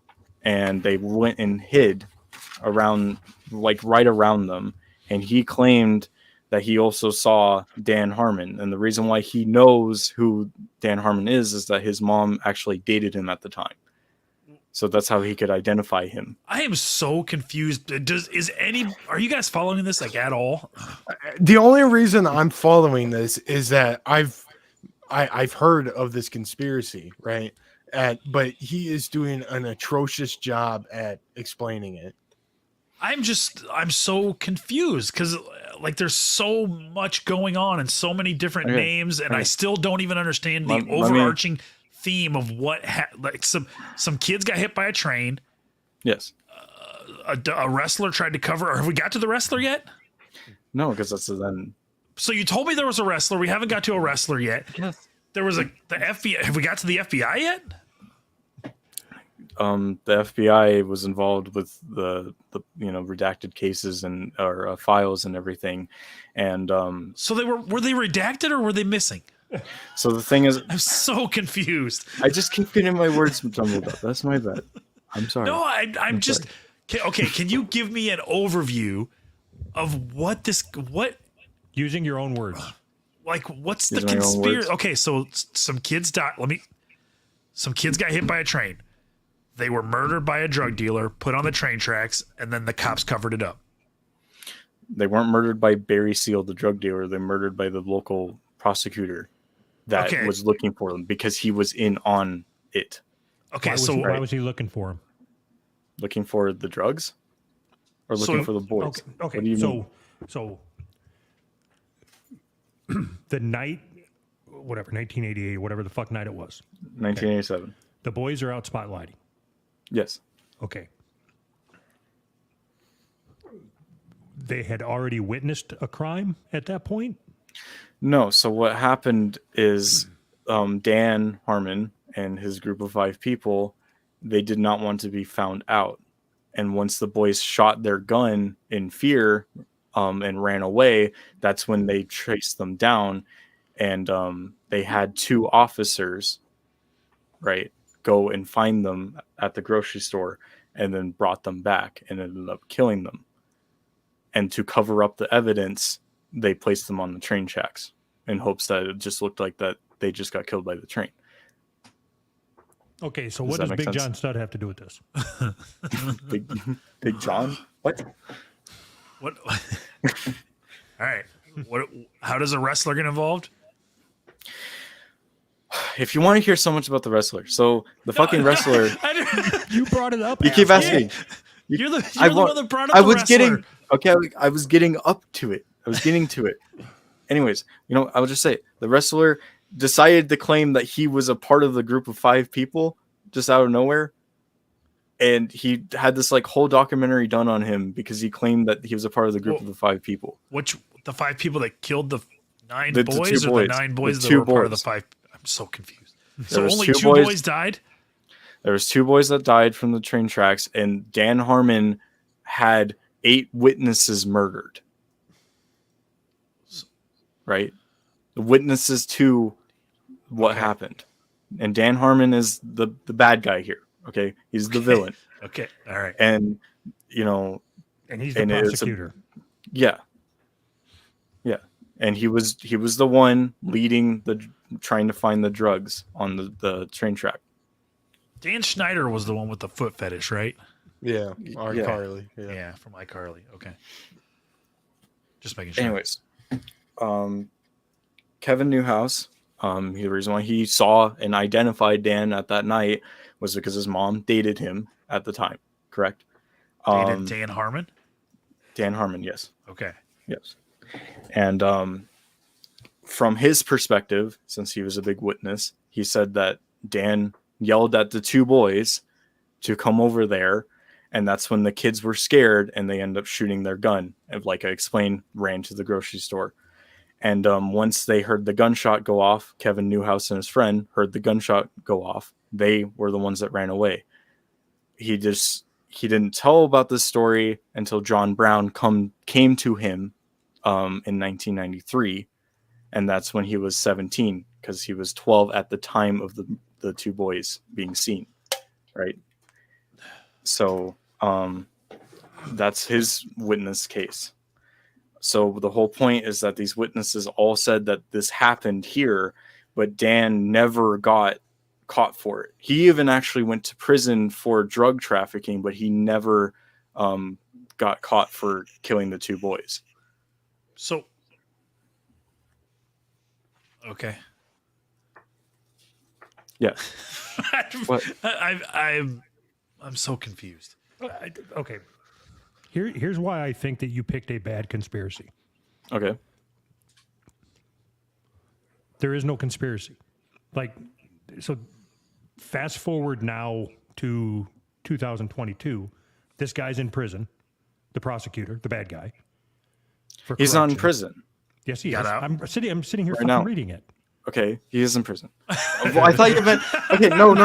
and they went and hid around, like right around them. And he claimed that he also saw Dan Harmon. And the reason why he knows who Dan Harmon is that his mom actually dated him at the time. So that's how he could identify him. I am so confused. Are you guys following this like at all? The only reason I'm following this is that I've heard of this conspiracy, right? But he is doing an atrocious job at explaining it. I'm so confused because like there's so much going on and so many different names, and I still don't even understand the overarching theme of what like some kids got hit by a train. Yes. A wrestler tried to cover. Have we got to the wrestler yet? No, because that's then. So you told me there was a wrestler. We haven't got to a wrestler yet. Yes. There was the FBI. Have we got to the FBI yet? The FBI was involved with the redacted cases and or files and everything, and so were they redacted or were they missing? So the thing is, I'm so confused. I just keep getting my words jumbled up. That's my bad. I'm sorry. No, I'm just okay. Can you give me an overview of what using your own words? Like, what's the Using my own conspiracy? words. Okay, so some kids died. Some kids got hit by a train. They were murdered by a drug dealer, put on the train tracks, and then the cops covered it up. They weren't murdered by Barry Seal, the drug dealer. They were murdered by the local prosecutor that was looking for them because he was in on it. Okay, why was he looking for him? Looking for the drugs, or looking for the boys? Okay. What do you mean? So the night, whatever, 1988, whatever the fuck night it was. 1987. Okay. The boys are out spotlighting. Yes. Okay. They had already witnessed a crime at that point? No. So what happened is Dan Harmon and his group of 5 people, they did not want to be found out. And once the boys shot their gun in fear and ran away, that's when they traced them down. And they had 2 officers, right, go and find them at the grocery store and then brought them back and ended up killing them. And to cover up the evidence, they placed them on the train tracks in hopes that it just looked like that they just got killed by the train. Okay, so what does Big John Studd have to do with this? Big John? What? What? All right. How does a wrestler get involved? If you want to hear so much about the wrestler, so the fucking wrestler, you brought it up. You keep asking. You're the one that brought up I the was wrestler. I was getting up to it. I was getting to it. Anyways, I would just say the wrestler decided to claim that he was a part of the group of 5 people just out of nowhere. and he had this like whole documentary done on him because he claimed that he was a part of the group of the 5 people. Which the 5 people that killed the 9 The boys, 2 or boys. the 9 The boys that 2 were part of the boys. 5? I'm so confused. There So was only 2 2 boys. boys died? There was 2 boys that died from the train tracks, and Dan Harmon had 8 witnesses murdered. Right? The witnesses to what happened. And Dan Harmon is the bad guy here. Okay? He's the villain. Okay. All right. And, you know, And he's the and it's prosecutor. yeah. Yeah. And he was the one leading trying to find the drugs on the train track. Dan Schneider was the one with the foot fetish, right? Yeah, Yeah. Carly. Yeah. Yeah, from iCarly. Okay. Just making sure. Anyways, Kevin Newhouse, the reason why he saw and identified Dan at that night was because his mom dated him at the time, correct? Dated Dan Harmon? Dan Harmon, yes. Okay. Yes. And from his perspective, since he was a big witness, he said that Dan yelled at the 2 boys to come over there, and that's when the kids were scared and they ended up shooting their gun. And like I explained, ran to the grocery store. And once they heard the gunshot go off, Kevin Newhouse and his friend heard the gunshot go off. They were the ones that ran away. He didn't tell about this story until John Brown came to him in 1993, and that's when he was 17, because he was 12 at the time of the 2 boys being seen, right? So that's his witness case. So the whole point is that these witnesses all said that this happened here, but Dan never got caught for it. He even actually went to prison for drug trafficking, but he never got caught for killing the 2 boys. So, okay. Yeah. What? I'm so confused. Okay. Here's why I think that you picked a bad conspiracy. Okay. There is no conspiracy. Like, so fast forward now to 2022. This guy's in prison, the prosecutor, the bad guy. For He's not in corruption. prison. Yes, he is. Got out? I'm sitting here Right fucking now. reading it. Okay, he is in prison. Well, I thought you meant okay. No.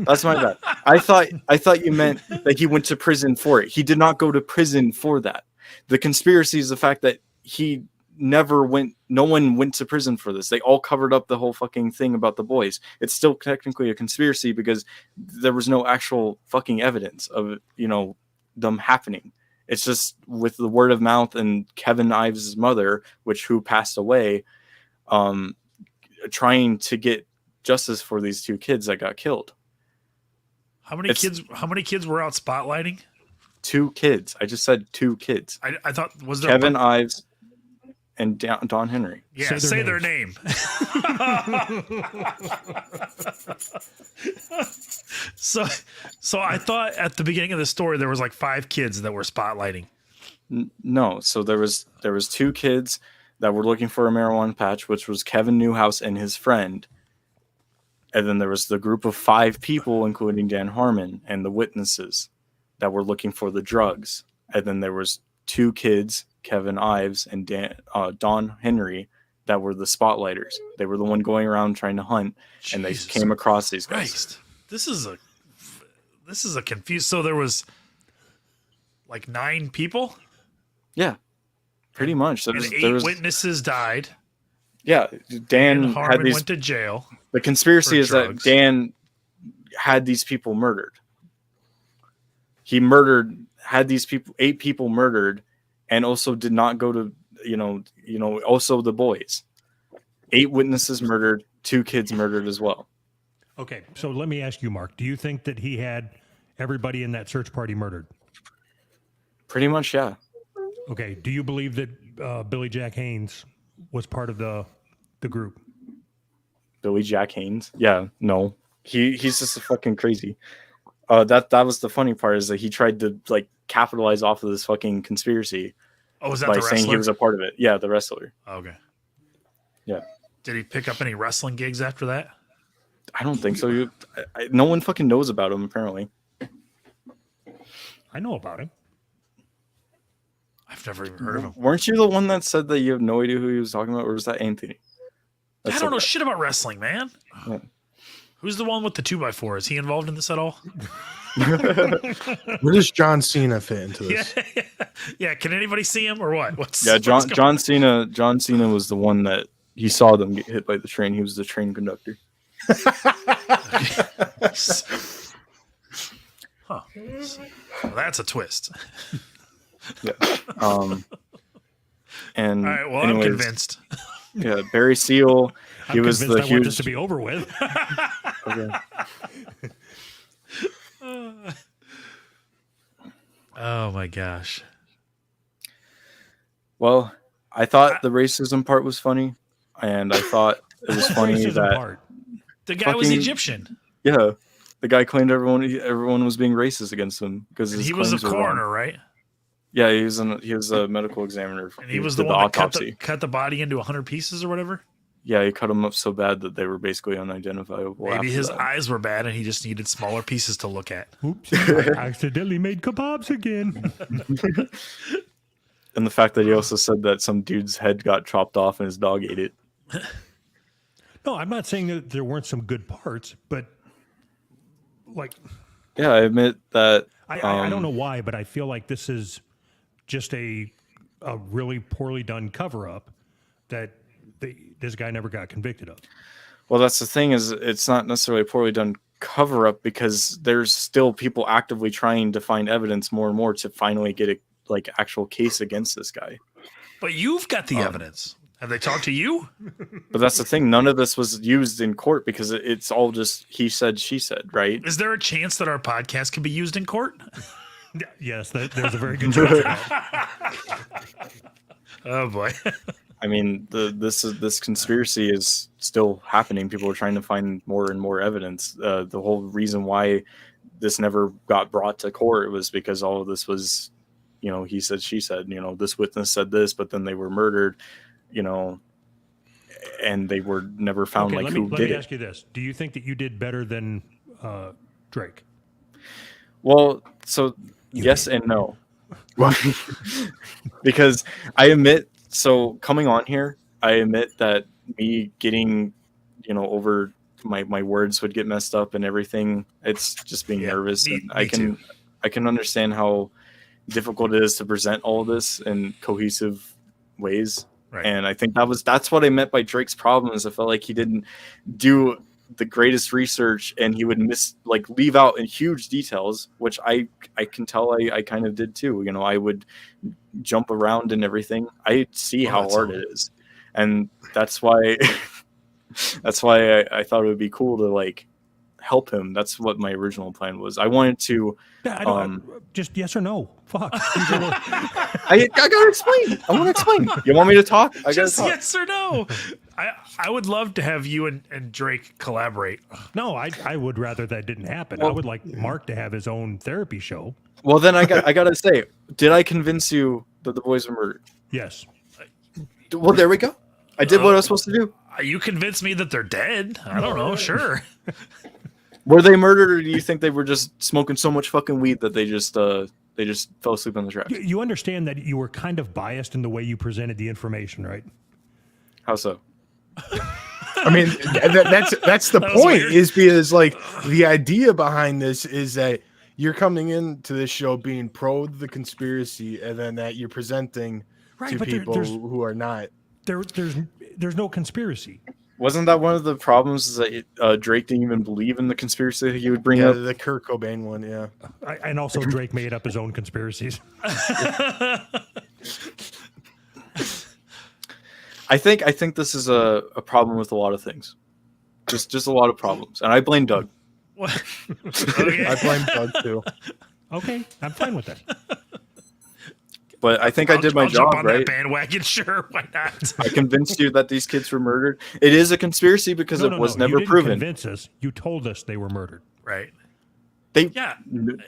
That's my bad. I thought you meant that he went to prison for it. He did not go to prison for that. The conspiracy is the fact that he never went. No one went to prison for this. They all covered up the whole fucking thing about the boys. It's still technically a conspiracy because there was no actual fucking evidence of them happening. It's just with the word of mouth and Kevin Ives' mother, who passed away. Trying to get justice for these 2 kids that got killed. How many kids were out spotlighting? 2 kids. I just said 2 kids. I thought, was there Kevin Ives and Don Henry. Yeah, say their name. So I thought at the beginning of the story there was like 5 kids that were spotlighting. No, so there was 2 kids that were looking for a marijuana patch, which was Kevin Newhouse and his friend. And then there was the group of 5 people, including Dan Harmon and the witnesses, that were looking for the drugs. And then there was 2 kids, Kevin Ives and Don Henry, that were the spotlighters. They were the one going around trying to hunt, and they Jesus came across these guys. Christ. This is a confused. So there was like 9 people? Yeah, pretty much. And 8 witnesses died. Yeah, Dan And Harmon had these. went to jail. The conspiracy for is drugs. that Dan had these people murdered. He had these people, 8 people murdered, and also did not go to, also the boys. 8 witnesses murdered, 2 kids murdered as well. Okay, so let me ask you, Mark. Do you think that he had everybody in that search party murdered? Pretty much, yeah. Okay, do you believe that Billy Jack Haynes was part of the group? Billy Jack Haynes? Yeah, no. He's just fucking crazy. That was the funny part, is that he tried to capitalize off of this fucking conspiracy Oh, was that by the saying wrestler? he was a part of it. Yeah, the wrestler. Okay. Yeah. Did he pick up any wrestling gigs after that? I don't think so. No one fucking knows about him, apparently. I know about him. I've never even heard of him. Weren't you the one that said that you have no idea who he was talking about, or was that Anthony? I don't know shit about wrestling, man. Yeah. Who's the one with the 2x4? Is he involved in this at all? Where does John Cena fit into this? Yeah. Can anybody see him or what? John Cena. John Cena was the one that he saw them get hit by the train. He was the train conductor. Huh. Well, that's a twist. Yeah. And All right. Well, anyways, I'm convinced. Yeah, Barry Seal. He was the I want this huge. to be over with. Okay. Oh my gosh. Well, I thought the racism part was funny, and I thought it was funny Racism that part. The guy was Fucking- Egyptian. yeah, the guy claimed everyone was being racist against him because He was a coroner, right? Yeah, he was a medical examiner. And he was the did one that autopsy. cut the body into 100 pieces or whatever. Yeah, he cut him up so bad that they were basically unidentifiable. Maybe after his that. eyes were bad and he just needed smaller pieces to look at. Oops! I accidentally made kebabs again. And the fact that he also said that some dude's head got chopped off and his dog ate it. No, I'm not saying that there weren't some good parts, but like Yeah, I admit that. I don't know why, but I feel like this is just a really poorly done cover up that this guy never got convicted of. Well, that's the thing, is it's not necessarily a poorly done cover up because there's still people actively trying to find evidence more and more to finally get a actual case against this guy. But you've got the evidence. Have they talked to you? But that's the thing. None of this was used in court because it's all just he said, she said, right? Is there a chance that our podcast could be used in court? Yes, there's a very good chance of that. Oh boy. I mean, this conspiracy is still happening. People are trying to find more and more evidence. The whole reason why this never got brought to court was because all of this was, he said, she said, this witness said this, but then they were murdered, and they were never found Okay, let who me did it. ask you this: do you think that you did better than Drake? Well, so yes and no. Because I admit, so coming on here, I admit that me getting, over my words would get messed up and everything. It's just being nervous. And I can understand how difficult it is to present all of this in cohesive ways. Right. And I think that's what I meant by Drake's problem, is I felt like he didn't do the greatest research and he would leave out in huge details, which I can tell I kind of did too. I would jump around and everything. I see how hard it is. And that's why I thought it would be cool to help him. That's what my original plan was. I wanted to Just yes or no. Fuck. I gotta explain. I want to explain. You want me to talk? I gotta Just talk. yes or no. I would love to have you and Drake collaborate. No, I would rather that didn't happen. I would like Mark to have his own therapy show. Well, then I gotta say, did I convince you that the boys were murdered? Yes. Well, there we go. I did what I was supposed to do. You convinced me that they're dead. I don't know. Sure. Were they murdered, or do you think they were just smoking so much fucking weed that they just fell asleep on the tracks? You understand that you were kind of biased in the way you presented the information, right? How so? I mean, that's the point. Weird. Is because the idea behind this is that you're coming into this show being pro the conspiracy, and then that you're presenting Right, to but people there's who are not. there's no conspiracy. Wasn't that one of the problems, is that Drake didn't even believe in the conspiracy that he would bring Yeah, up? the Kurt Cobain one. Yeah. And also Drake made up his own conspiracies. I think this is a problem with a lot of things. Just a lot of problems. And I blame Doug. What? Okay. I blame Doug too. Okay, I'm fine with that. But I think I did my I'll jump job, on right? that bandwagon. Sure, why not? I convinced you that these kids were murdered. It is a conspiracy because it was You never didn't proven. Convince us. You told us they were murdered. Right. Yeah.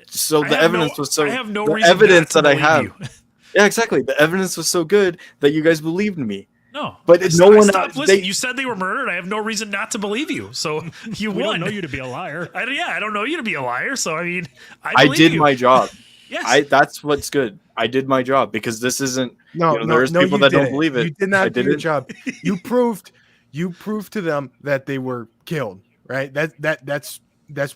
So I the have evidence no- was so. I have no the reason evidence not to that I believe have. you. Yeah, exactly. The evidence was so good that you guys believed me. No, But no one- stopped listening. they- You said they were murdered. I have no reason not to believe you. So you We won. don't know you to be a liar. I don't know you to be a liar. So I mean, I believe did you. my job. Yes. That's what's good. I did my job because this isn't. No, there's people you that don't didn't. believe it. You did not I do your didn't. job. You proved to them that they were killed, right? That's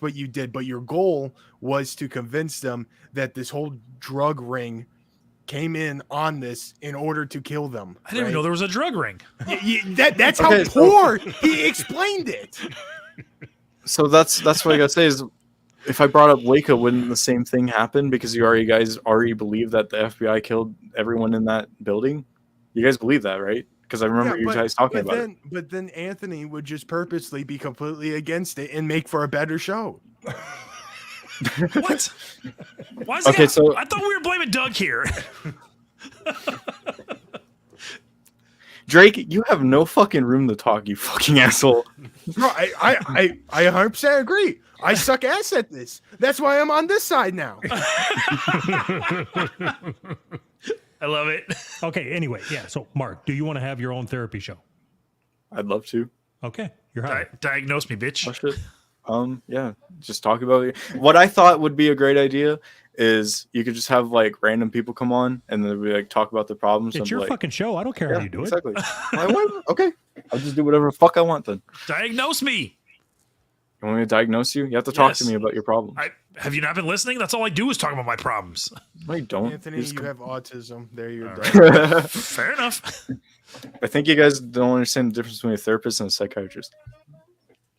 what you did. But your goal was to convince them that this whole drug ring came in on this in order to kill them. I didn't even know there was a drug ring. That's Okay, how so- poor he explained it. So that's what I gotta say is, if I brought up Waco, wouldn't the same thing happen? Because you guys already believe that the FBI killed everyone in that building. You guys believe that, right? Because I remember you guys talking about it. But then Anthony would just purposely be completely against it and make for a better show. What? Why is Okay, that? so- I thought we were blaming Doug here. Drake, you have no fucking room to talk, you fucking asshole. Bro, I 100% agree. I suck ass at this. That's why I'm on this side now. I love it. Okay. Anyway, yeah. So, Mark, do you want to have your own therapy show? I'd love to. Okay, you're hired. Diagnose me, bitch. Oh shit. Yeah, just talk about it. What I thought would be a great idea is you could just have like random people come on and then we like talk about the problems. It's and your like, fucking show. I don't care how you do exactly. Okay, I'll just do whatever the fuck I want then. Diagnose me. You want me to diagnose you? You have to talk to Yes. me about your problems. Have you not been listening? That's all I do is talk about my problems. No, you don't. Anthony, You just you have autism. There you're All done. Fair enough. I think you guys don't understand the difference between a therapist and a psychiatrist.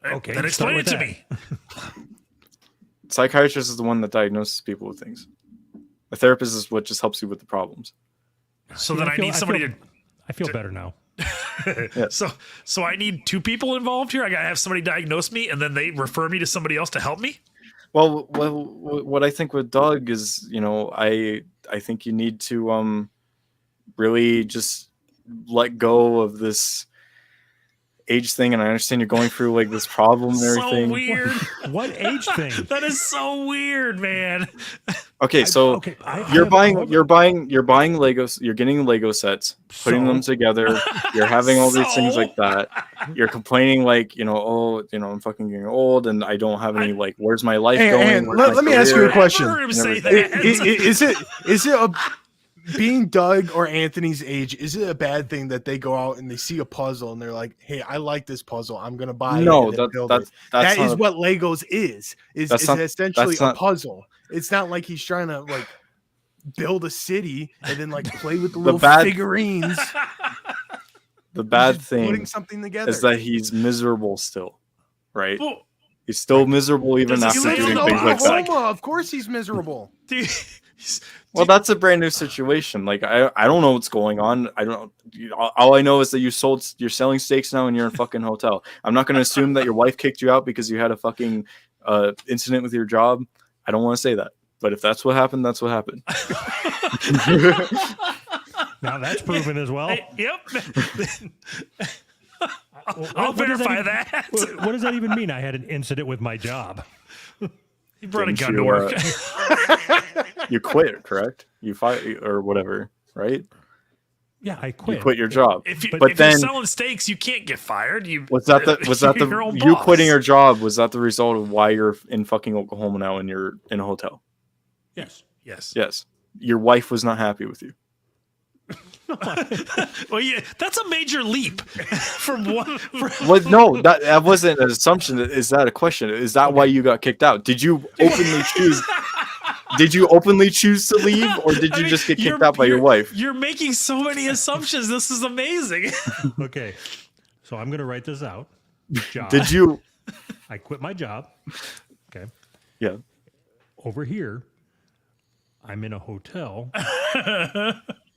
Okay, Then start explain it with to that. me. Psychiatrist is the one that diagnoses people with things. A therapist is what just helps you with the problems. So See, then I need somebody I feel better now. to. So I need two people involved here. I gotta have somebody diagnose me, and then they refer me to somebody else to help me. Well, what I think with Doug is, I think you need to really just let go of this age thing, and I understand you're going through like this problem and So everything. weird. What age thing? That is so weird, man. Okay, so Okay, you're buying Legos, you're getting Lego sets, putting them together, you're having all these things So? like that. You're complaining like, I'm fucking getting old and I don't have any like where's my life going? And Where's my let me ask you a career? question. I never heard him say everything. that. Is it being Doug or Anthony's age, is it a bad thing that they go out and they see a puzzle and they're like, "Hey, I like this puzzle. I'm gonna buy No, it." And then build it. that's That is not what Legos is That's not- essentially that's a not- puzzle. It's not like he's trying to like build a city and then like play with the The little bad- figurines. the bad He's just thing putting something together. is that he's miserable still, right? Well, He's still miserable even Does he after say doing in things like that. Oklahoma, of course he's miserable. dude, he's- Well, that's a brand new situation. Like I don't know what's going on. I don't. All I know is that you're selling steaks now and you're in a fucking hotel. I'm not going to assume that your wife kicked you out because you had a fucking incident with your job. I don't want to say that, but if that's what happened, that's what happened. Now that's proven as well. Yep. What- I'll what does verify even- that. What does that even mean? I had an incident with my job. He brought a Didn't gun to you, work. You quit, correct? You fired or whatever, right? Yeah, I You quit. quit your job. If, you, But if then- you're selling steaks, you can't get fired. Was that Your own you boss. quitting your job? Was that the result of why you're in fucking Oklahoma now and you're in a hotel? Yes. Yes. Yes. Your wife was not happy with you. Well, yeah, that's a major leap from one. Well, no, that wasn't an assumption. Is that a question? Is that why you got kicked out? Did you openly choose? Did you openly choose to leave, or did you I mean, just get kicked you're- out by your you're- wife? You're making so many assumptions. This is amazing. Okay. So I'm going to write this out. Job. Did you? I quit my job. Okay. Yeah. Over here, I'm in a hotel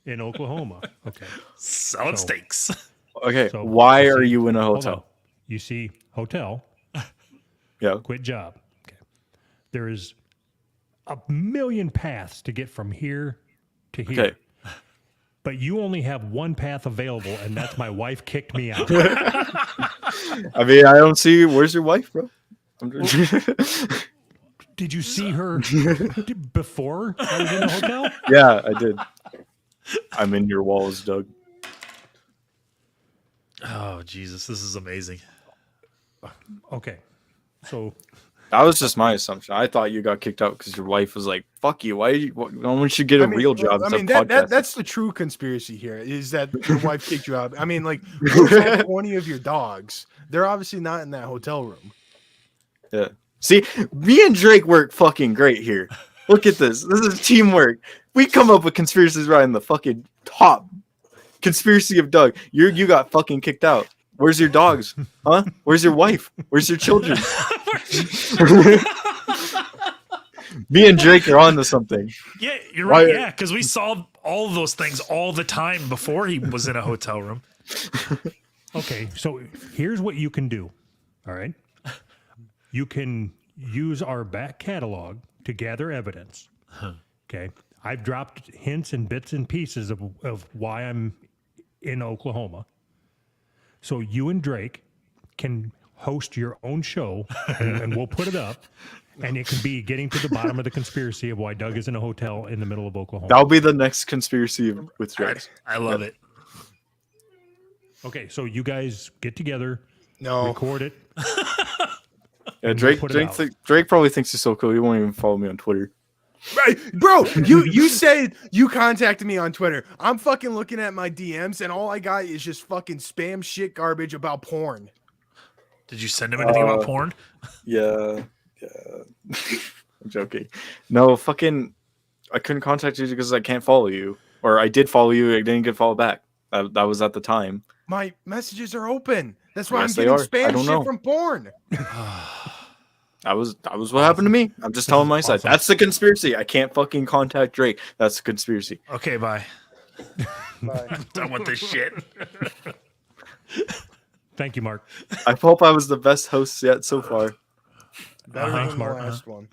in Oklahoma. Okay. Selling So- steaks. Okay. So, Why you are see- you in a hold on. hotel? You see, hotel, Yeah. quit job. Okay. There is a million paths to get from here to here. Okay. But you only have one path available, and that's my wife kicked me out. I mean, I don't see. Where's your wife, bro? Did you see her before I was in the hotel? Yeah, I did. I'm in your walls, Doug. Oh Jesus, this is amazing. Okay. So That was just my assumption. I thought you got kicked out because your wife was like, "Fuck you! No one should get a real job." That's the true conspiracy here is that your wife kicked you out. I mean, like, where's all 20 of your dogs? They're obviously not in that hotel room. Yeah. See, me and Drake work fucking great here. Look at this. This is teamwork. We come up with conspiracies right in the fucking top. Conspiracy of Doug. You got fucking kicked out. Where's your dogs? Huh? Where's your wife? Where's your children? Me and Drake are on to something. Yeah, you're right. Yeah, because we saw all of those things all the time before he was in a hotel room. Okay, so here's what you can do. All right. You can use our back catalog to gather evidence. Okay. I've dropped hints and bits and pieces of why I'm in Oklahoma. So you and Drake can host your own show and we'll put it up. And it could be getting to the bottom of the conspiracy of why Doug is in a hotel in the middle of Oklahoma. That'll be the next conspiracy with Drake. I love it. Okay, so you guys get together, No. record it. Yeah, Drake probably thinks he's so cool. He won't even follow me on Twitter. Right, bro, you said you contacted me on Twitter. I'm fucking looking at my DMs and all I got is just fucking spam shit garbage about porn. Did you send him anything about porn? Yeah. I'm joking. No, fucking I couldn't contact you because I can't follow you. Or I did follow you, I didn't get followed back. That was at the time. My messages are open. That's why Yes, I'm they getting are. I spam don't shit know. from porn. That was what happened to me. I'm just telling my side. Awesome. That's the conspiracy. I can't fucking contact Drake. That's the conspiracy. Okay, bye. Bye. I'm done with this shit. Thank you, Mark. I hope I was the best host yet so far. Better Thanks, than the Mark. last one.